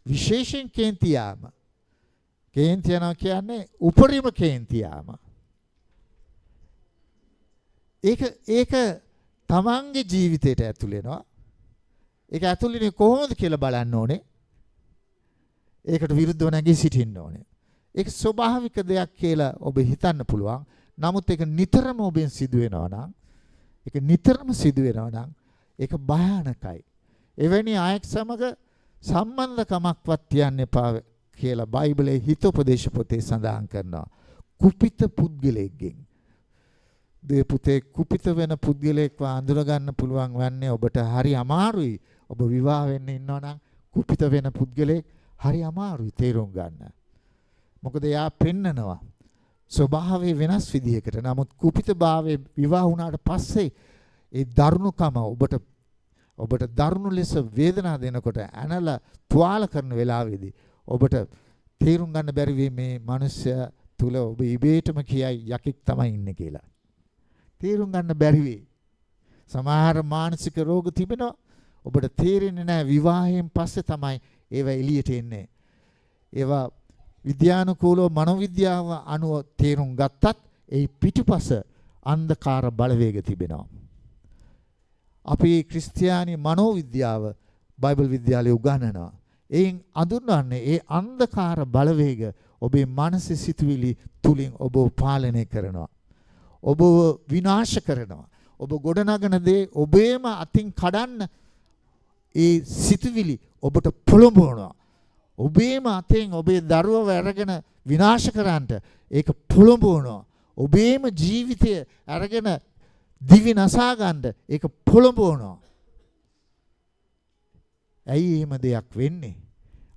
විශේෂයෙන් කේන්තියාම. කේන්තියනවා කියන්නේ උපරිම කේන්තියාම. ඒක තමන්ගේ ජීවිතයට ඇතුල් වෙනවා. ඒක ඇතුල් වෙන්නේ කොහොමද කියලා බලන්න ඕනේ. ඒකට විරුද්ධව නැගී සිටින්න ඕනේ. ඒක ස්වභාවික දෙයක් කියලා ඔබ හිතන්න පුළුවන්. නමුත් ඒක නිතරම ඔබෙන් සිදු වෙනවා නම් ඒක නිතරම සිදු වෙනවා නම් ඒක භයානකයි. එවැනි අයෙක් සමග සම්බන්ධකමක්වත් තියන්න එපා කියලා බයිබලයේ හිතෝපදේශ පොතේ සඳහන් කරනවා. කුපිත පුද්ගලයෙක්ගෙන් දෙපුතේ කුපිත වෙන පුද්ගලයෙක්ව අඳුර ගන්න පුළුවන් වන්නේ ඔබට හරි අමාරුයි. ඔබ විවාහ වෙන්න ඉන්නවා නම් කුපිත වෙන පුද්ගලයෙක් හරි අමාරුයි තේරුම් ගන්න. මොකද එයා පෙන්නනවා ස්වභාවය වෙනස් විදිහකට. නමුත් කුපිතභාවයේ විවාහ වුණාට පස්සේ ඒ දරුණුකම ඔබට දරුණු ලෙස වේදනා දෙනකොට ඇනලා තුවාල කරන වෙලාවේදී ඔබට තේරුම් ගන්න බැරි වෙයි මේ මිනිස්සයා තුල ඔබ ඉබේටම කියයි යකෙක් තමයි ඉන්නේ කියලා. තේරුම් ගන්න බැරි වෙයි. සමහර මානසික රෝග තිබෙනවා. ඔබට තේරෙන්නේ නැහැ විවාහයෙන් පස්සේ තමයි ඒවා එළියට එන්නේ. ඒවා විද්‍යානුකූලව මනෝවිද්‍යාව අනුව තේරුම් ගත්තත් ඒ පිටුපස අන්ධකාර බලවේග තිබෙනවා. අපි ක්‍රිස්තියානි මනෝවිද්‍යාව බයිබල් විද්‍යාලයේ උගන්වනවා. එයින් අඳුන්වන්නේ ඒ අන්ධකාර බලවේග ඔබේ මානසික සිතුවිලි තුලින් ඔබ පාලනය කරනවා. ඔබ විනාශ කරනවා. ඔබ ගොඩනගන දේ ඔබේම අතින් කඩන්න ඒ සිතුවිලි ඔබට පොළඹවනවා. ඔබේම අතෙන් ඔබේ දරුවව අරගෙන විනාශ කරන්නට ඒක පොළඹවනවා. ඔබේම ජීවිතය අරගෙන දිවි නසා ගන්න ඒක පොළඹවනවා. ඇයි එහෙම දෙයක් වෙන්නේ?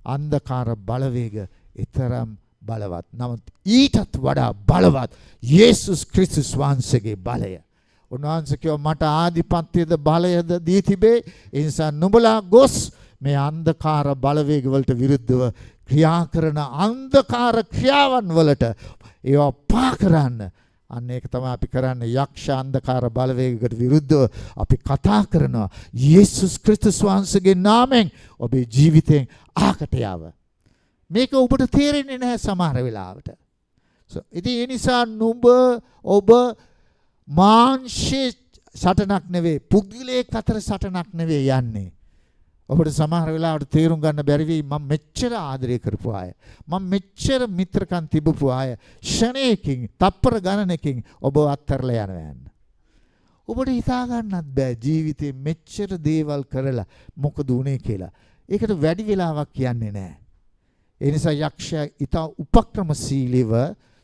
අන්ධකාර බලවේග ඊතරම් බලවත්. නමුත් ඊටත් වඩා බලවත් යේසුස් ක්‍රිස්තුස් වහන්සේගේ බලය. උන්වහන්සේ කිව්වා මට ආධිපත්‍යද බලයද දී තිබේ. ඒ නිසා නුඹලා ගොස් මේ අන්ධකාර බලවේග වලට විරුද්ධව ක්‍රියා කරන අන්ධකාර ක්‍රියාවන් වලට ඒවා පා කරන්න. අන්න ඒක තමයි අපි කරන්නේ. යක්ෂ අන්ධකාර බලවේගයකට විරුද්ධව අපි කතා කරනවා. යේසුස් ක්‍රිස්තුස් වහන්සේගේ නාමයෙන් ඔබේ ජීවිතයෙන් ආකට යාව. මේක ඔබට තේරෙන්නේ නැහැ සමහර වෙලාවට. ඉතින් ඒ නිසා නුඹ ඔබ මාංශේ සටනක් නෙවෙයි පුද්ගලයෙක් අතර සටනක් නෙවෙයි යන්නේ. ඔබට සමහර වෙලාවට තේරුම් ගන්න බැරි වෙයි මම මෙච්චර ආදරය කරපු අය. මම මෙච්චර මිත්‍රකම් තිබපු අය ෂණයකින් තප්පර ගණනකින් ඔබ අත්හැරලා යන්න. ඔබට හිතා ගන්නත් බෑ ජීවිතේ මෙච්චර දේවල් කරලා මොකද උනේ කියලා. ඒකට වැඩි වෙලාවක් කියන්නේ නැහැ. ඒ නිසා යක්ෂයා ඊට උපක්‍රමශීලීව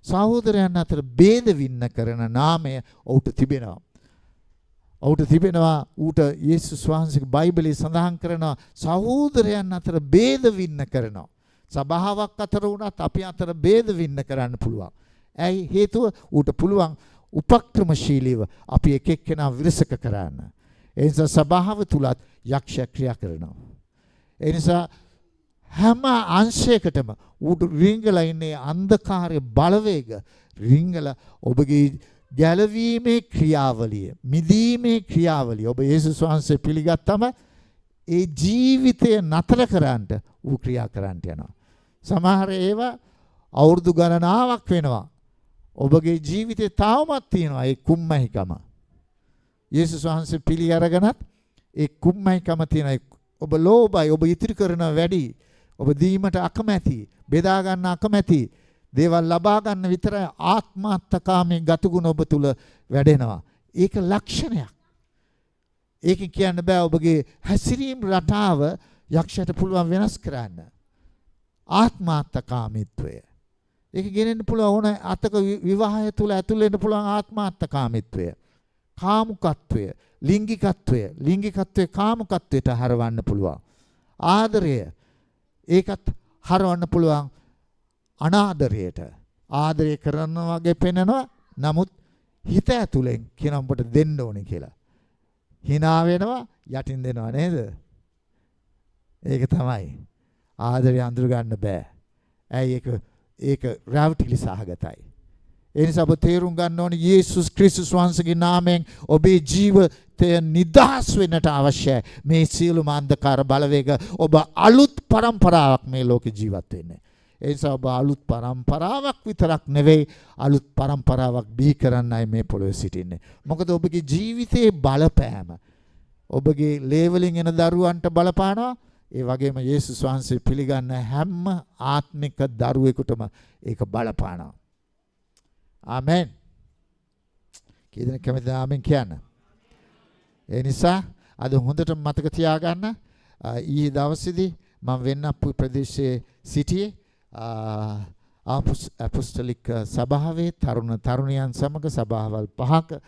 සහෝදරයන් අතර ભેද වින්න කරන නාමය ඔහුට තිබෙනවා. ඔහුට තිබෙනවා ඌට යේසුස් වහන්සේගේ බයිබලයේ සඳහන් කරනවා සහෝදරයන් අතර ભેද වින්න කරනවා. සභාවක් අතර වුණත් අපි අතර ભેද වින්න කරන්න පුළුවන්. ඇයි හේතුව ඌට පුළුවන් උපක්‍රමශීලීව අපි එක එක්කෙනා විරසක කරන්න. ඒ නිසා සභාව තුලත් යක්ෂයා ක්‍රියා කරනවා. ඒ නිසා හැම අංශයකටම ඌට රිංගලා ඉන්නේ අන්ධකාරයේ බලවේග රිංගලා ඔබගේ ගැලවීමේ ක්‍රියාවලිය මිදීමේ ක්‍රියාවලිය ඔබ යේසුස් වහන්සේ පිළිගත්තම ඒ ජීවිතය නතර කරන්නට ඌ ක්‍රියා කරන්නට යනවා. සමහර ඒවා අවුරුදු ගණනාවක් වෙනවා. ඔබගේ ජීවිතේ තාමත් තියෙනවා ඒ කුම්මැහිකම. යේසුස් වහන්සේ පිළි අරගෙනත් ඒ කුම්මැහිකම තියෙනවා. ඔබ ලෝභයි, ඔබ ඉතිරි කරන වැඩි, ඔබ දීමට අකමැති, බෙදා ගන්න අකමැති, දේවල් ලබා ගන්න විතරයි ආත්මාර්ථකාමී ගතිගුණ ඔබ තුල වැඩෙනවා. ඒක ලක්ෂණයක්. ඒක කියන්න බෑ ඔබගේ හැසිරීම් රටාව යක්ෂයට පුළුවන් වෙනස් කරන්න. ආත්මාර්ථකාමීත්වය. ඒක ගෙනෙන්න පුළුවන් ඕන අතක විවාහය තුල ඇතුල් වෙන්න පුළුවන් ආත්මාර්ථකාමීත්වය. කාමුකත්වය, ලිංගිකත්වය කාමුකත්වයට හරවන්න පුළුවන්. ආදරය ඒකත් හරවන්න පුළුවන් අනාදරයට. ආදරය කරනවා වගේ පෙනෙනවා. නමුත් හිත ඇතුලෙන් කියන උඹට දෙන්න ඕනේ කියලා. hina වෙනවා යටින් දෙනවා නේද? ඒක තමයි. ආදරය අඳුර ගන්න බෑ. ඇයි ඒක රැවටිලි සහගතයි. ඒ නිසා ඔබ තේරුම් ගන්න ඕනේ යේසුස් ක්‍රිස්තුස් වහන්සේගේ නාමයෙන් ඔබේ ජීවිතය නිදහස් වෙන්නට අවශ්‍යයි. මේ සියලුම අන්ධකාර බලවේග ඔබ අලුත් પરම්පරාවක් මේ ලෝකේ ජීවත් වෙන්නේ. ඒ නිසා ඔබ අලුත් પરම්පරාවක් විතරක් නෙවෙයි අලුත් પરම්පරාවක් බිහි කරන්නයි මේ පොළොවේ සිටින්නේ. මොකද ඔබගේ ජීවිතයේ බලපෑම ඔබගේ ලේවලින් එන දරුවන්ට බලපානවා. ඒ වගේම යේසුස් වහන්සේ පිළිගන්න හැම ආත්මික දරුවෙකුටම ඒක බලපානවා. ආමෙන්. කීදෙනෙක් කැමතිද ආමෙන් කියන්න? ඒ නිසා අද හොඳට මතක තියාගන්න ඊයේ දවසේදී මම වෙන්නප්පු ප්‍රදේශයේ සිටියේ අපොස්තලික සභාවේ තරුණයන් සමග සභාවල් 5ක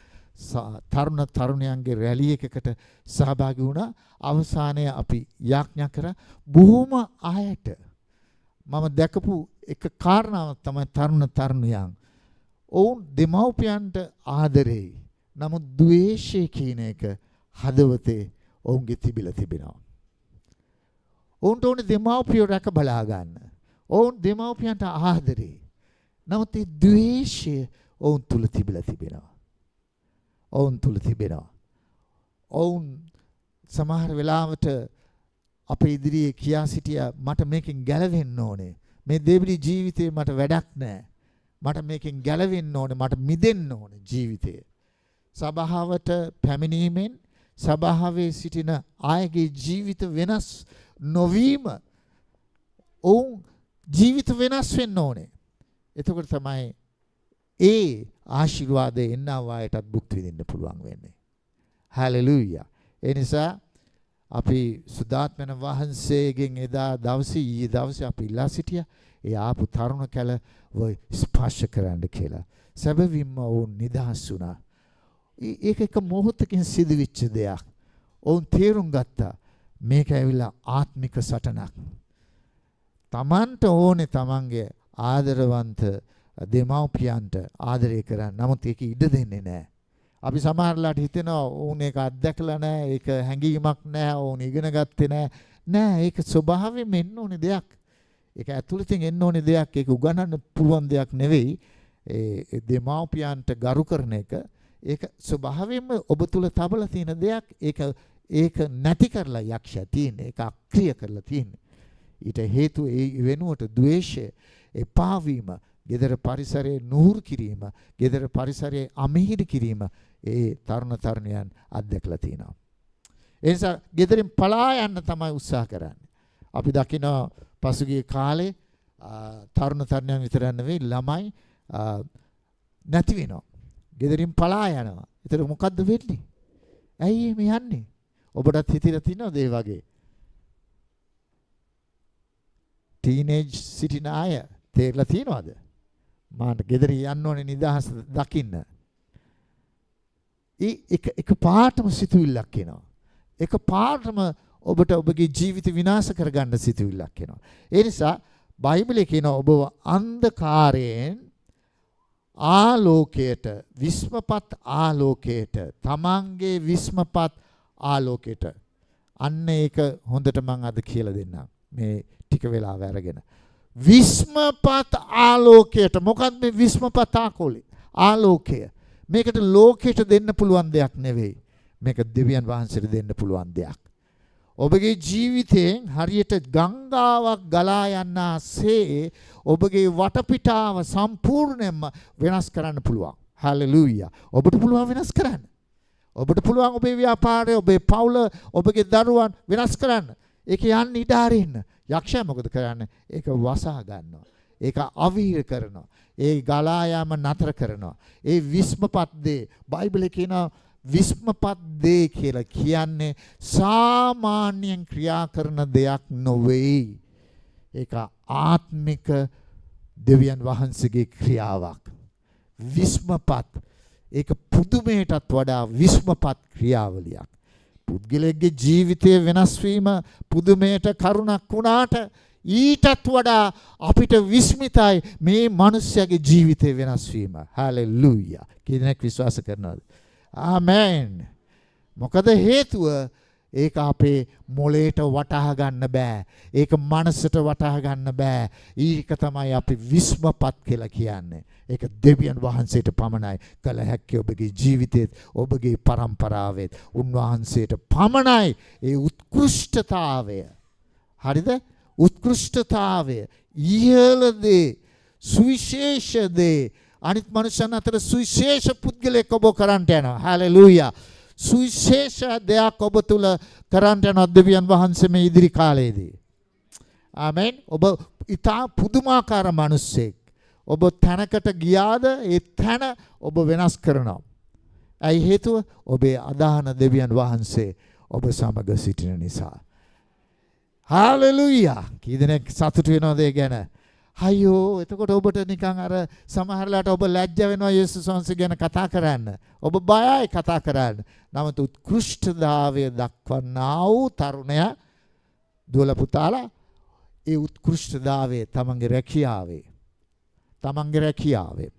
තරුණයන්ගේ රැලි එකකට සහභාගී වුණා. අවසානයේ අපි යාඥා කරා බොහොම අයට මම දැකපු එක කාරණාවක් තමයි තරුණයන් ඔවුන් දෙමව්පියන්ට ආදරෙයි. නමුත් ද්වේෂය කියන එක හදවතේ ඔවුන්ගේ තිබිලා තිබෙනවා. ඔවුන්ට ඕනේ දෙමව්පියෝ රැක බලා ගන්න. ඔවුන් දෙමව්පියන්ට ආදරෙයි. නමුත් ඒ ද්වේෂය ඔවුන් තුල තිබිලා තිබෙනවා. ඔවුන් සමහර වෙලාවට අපේ ඉදිරියේ කියා සිටියා මට මේකෙන් ගැලවෙන්න ඕනේ. මේ දෙවිලි ජීවිතේ මට වැඩක් නැහැ. මට මේකෙන් ගැලවෙන්න ඕනේ. මට මිදෙන්න ඕනේ ජීවිතේ. සබාවට පැමිණීමෙන් සබාවේ සිටින අයගේ ජීවිත වෙනස් නොවීම ඔවුන් ජීවිත වෙනස් වෙන්න ඕනේ. එතකොට තමයි ඒ ආශිර්වාදය එන්නවායටත් භුක්ති විඳින්න පුළුවන් වෙන්නේ. හalleluya. ඒ නිසා අපි සුදාත්මන වහන්සේගෙන් එදා දවසේ ඊයේ දවසේ අපි ඉල්ලා සිටියා ඒ ආපු තරුණ කැල වයි ස්පර්ශ කරන්න කියලා. සැබවින්ම වුන් නිදහස් වුණා. ඒක එක මොහොතකින් සිදුවිච්ච දෙයක්. ඔවුන් තේරුම් ගත්තා මේක ඇවිල්ලා ආත්මික සටනක්. තමන්ට ඕනේ තමන්ගේ ආදරවන්ත දෙමව්පියන්ට ආදරය කරන්න. නමුත් ඒක ඉඩ දෙන්නේ නැහැ. අපි සමහරලාට හිතෙනවා ඕන් ඒක අත්දැකලා නැහැ, ඒක හැඟීමක් නැහැ, ඕන් ඉගෙන ගත්තේ නැහැ. නෑ, ඒක ස්වභාවයෙන්ම එන්න ඕනේ දෙයක්. ඒක ඇතුළතින් එන්න ඕනේ දෙයක්. ඒක උගන්නන්න පුළුවන් දෙයක් නෙවෙයි. ඒ දෙමව්පියන්ට ගරු කරන එක ඒක ස්වභාවයෙන්ම ඔබ තුල තබලා තියෙන දෙයක්. ඒක නැති කරලා යක්ෂයා තියෙන්නේ. ඒක අක්‍රිය කරලා තියෙන්නේ. ඊට හේතුව ඒ වෙනුවට ද්වේෂය, එපා වීම, ගෙදර පරිසරයේ නුහුරු කිරීම, ගෙදර පරිසරයේ අමිහිරි කිරීම ඒ තරුණයන් අත්දැකලා තිනවා. ඒ නිසා ගෙදරින් පලා යන්න තමයි උත්සාහ කරන්නේ. අපි දකිනවා පසුගිය කාලේ තරුණයන් විතර නෙවෙයි ළමයි නැති වෙනවා. ගෙදරින් පලා යනවා. ඒතර මොකද්ද වෙන්නේ? ඇයි මේ යන්නේ? ඔබටත් හිතලා තිනවද ඒ වගේ? ටීනේජ් සිටින අය තේරලා තියනවද? මාට ගෙදර යන්න ඕනේ නිදහස දකින්න. එක පාටම සිතුවිල්ලක් එනවා. එක පාටම ඔබට ඔබගේ ජීවිත විනාශ කරගන්න සිතුවිල්ලක් එනවා. ඒ නිසා බයිබලයේ කියනවා ඔබ අන්ධකාරයෙන් ආලෝකයට, විස්මපත් ආලෝකයට, තමන්ගේ විස්මපත් ආලෝකයට. අන්න ඒක හොඳට මම අද කියලා දෙන්නම්. මේ ටික වෙලාව අරගෙන. විස්මපත් ආලෝකයට. මොකක්ද මේ විස්මපත් ආලෝකය? මේකට ලෝකයට දෙන්න පුළුවන් දෙයක් නෙවෙයි. මේක දෙවියන් වහන්සේට දෙන්න පුළුවන් දෙයක්. ඔබගේ ජීවිතයෙන් හරියට ගංගාවක් ගලා යනාසේ ඔබගේ වටපිටාව සම්පූර්ණයෙන්ම වෙනස් කරන්න පුළුවන්. හalleluya. ඔබට පුළුවන් වෙනස් කරන්න. ඔබට පුළුවන් ඔබේ ව්‍යාපාරය, ඔබේ පවුල, ඔබගේ දරුවන් වෙනස් කරන්න. ඒක යන්න ඉඩ අරින්න. යක්ෂයා මොකද කරන්නේ? ඒක වසා ගන්නවා. ඒක අවීර කරනවා. ඒ ගලා යාම නතර කරනවා. ඒ විස්මපත් දේ බයිබලයේ කියනවා විස්මපත් දේ කියලා කියන්නේ සාමාන්‍යයෙන් ක්‍රියා කරන දෙයක් නොවේ. ඒක ආත්මික දෙවියන් වහන්සේගේ ක්‍රියාවක්. විස්මපත් ඒක පුදුමයටත් වඩා විස්මපත් ක්‍රියාවලියක්. පුද්ගලයෙක්ගේ ජීවිතය වෙනස් වීම පුදුමයට කරුණක් වුණාට ඊටත් වඩා අපිට විස්මිතයි මේ මිනිස්යාගේ ජීවිතය වෙනස් වීම. හalleluya. කෙනෙක් විශ්වාස කරනවද? ආමෙන්. මොකද හේතුව ඒක අපේ මොලේට වටහා ගන්න බෑ. ඒක මනසට වටහා ගන්න බෑ. ඒක තමයි අපි විස්මපත් කියලා කියන්නේ. ඒක දෙවියන් වහන්සේට පමණයි කළ හැක්කේ. ඔබගේ ජීවිතේත් ඔබගේ පරම්පරාවෙත් උන්වහන්සේට පමණයි ඒ උත්කෘෂ්ඨතාවය. හරිද? උත්කෘෂ්ඨතාවය ඉහළ දේ සුවිශේෂ දේ අනිත් මනුෂ්‍යයන් අතර සුවිශේෂ පුද්ගලයෙක් ඔබ කරන්ට යනවා. හalleluya. සුවිශේෂ දෙයක් ඔබ තුල කරන්ට යන දෙවියන් වහන්සේ මේ ඉදිරි කාලයේදී. ආමෙන්. ඔබ ඊටා පුදුමාකාර මිනිසෙක්. ඔබ තැනකට ගියාද ඒ තැන ඔබ වෙනස් කරනවා. ඇයි හේතුව? ඔබේ අදහන දෙවියන් වහන්සේ ඔබ සමග සිටින නිසා. හalleluya. කී දෙනෙක් සතුටු වෙනවද ඒ ගැන? අයියෝ එතකොට ඔබට නිකන් අර සමහරලාට ඔබ ලැජ්ජ වෙනවා යේසුස් වහන්සේ ගැන කතා කරන්න. ඔබ බයයි කතා කරන්න. නමුත් උත්කෘෂ්ඨතාවය දක්වනා වූ තරුණයා දුවල පුතාලා ඒ උත්කෘෂ්ඨතාවය තමන්ගේ රැකියාවේ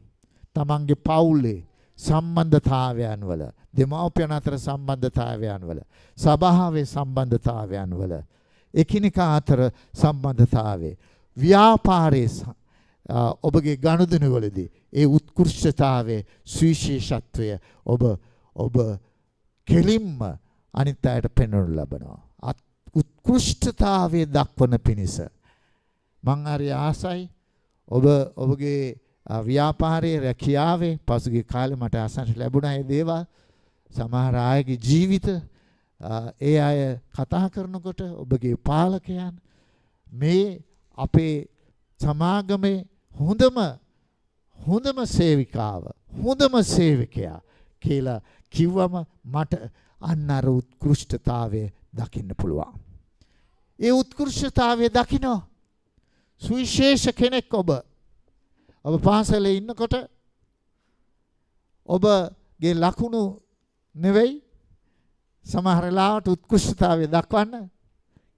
තමන්ගේ පවුලේ සම්බන්ධතාවයන් වල දෙමව්පියන් අතර සම්බන්ධතාවයන් වල සභාවේ සම්බන්ධතාවයන් වල එකිනෙකා අතර සම්බන්ධතාවයේ ව්‍යාපාරයේ ඔබගේ ගනුදෙනු වලදී ඒ උත්කෘෂ්ඨතාවයේ සුවිශේෂත්වය ඔබ කෙලින්ම අනිත් අයට පෙන්වනු ලබනවා. උත්කෘෂ්ඨතාවයේ දක්වන පිණිස මං හරි ආසයි ඔබගේ ව්‍යාපාරයේ රැකියාවේ පසුගිය කාලේ මට අසන්න ලැබුණා මේ දේවල්. සමහර අයගේ ජීවිත ඒ අය කතා කරනකොට ඔබගේ පාලකයන් මේ අපේ සමාගමේ හොඳම සේවිකාව හොඳම සේවකයා කියලා කිව්වම මට අන්න අර උත්කෘෂ්ඨතාවය දකින්න පුළුවන්. ඒ උත්කෘෂ්ඨතාවය දකින්න සුවිශේෂ කෙනෙක් ඔබ පාසලේ ඉන්නකොට ඔබගේ ලකුණු නෙවෙයි සමහර ලාවට උත්කෘෂ්ඨතාවය දක්වන්න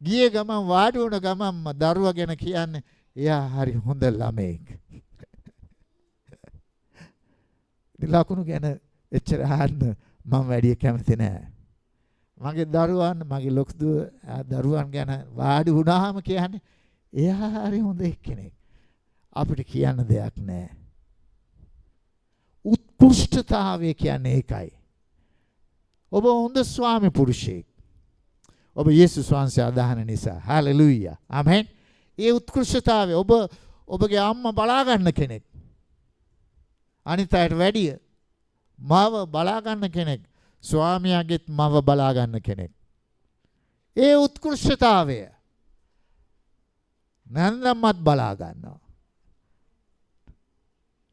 ගියේ ගමන් වාඩි වුණ ගමන්ම දරුවා ගැන කියන්නේ එයා හරි හොඳ ළමෙක්. ලකුණු ගැන එච්චර අහන්න මම වැඩි කැමති නෑ. මගේ දරුවන් මගේ ලොකු දරුවන් ගැන වාඩි වුණාම කියන්නේ එයා හරි හොඳ එක්කෙනෙක්. අපිට කියන්න දෙයක් නෑ. උත්කෘෂ්ඨතාවය කියන්නේ ඒකයි. ඔබ හොඳ ස්වාමි පුරුෂයෙක්. ඔබ යේසුස් වහන්සේ අදහන නිසා. හalleluya. ආමෙන්. ඒ උත්කෘෂ්ඨතාවය ඔබගේ අම්මා බලා ගන්න කෙනෙක්. අනිත් අයට වැඩිය මව බලා ගන්න කෙනෙක්. ස්වාමියාගෙත් මව බලා ගන්න කෙනෙක්. ඒ උත්කෘෂ්ඨතාවය නන්දමත් බලා ගන්නවා.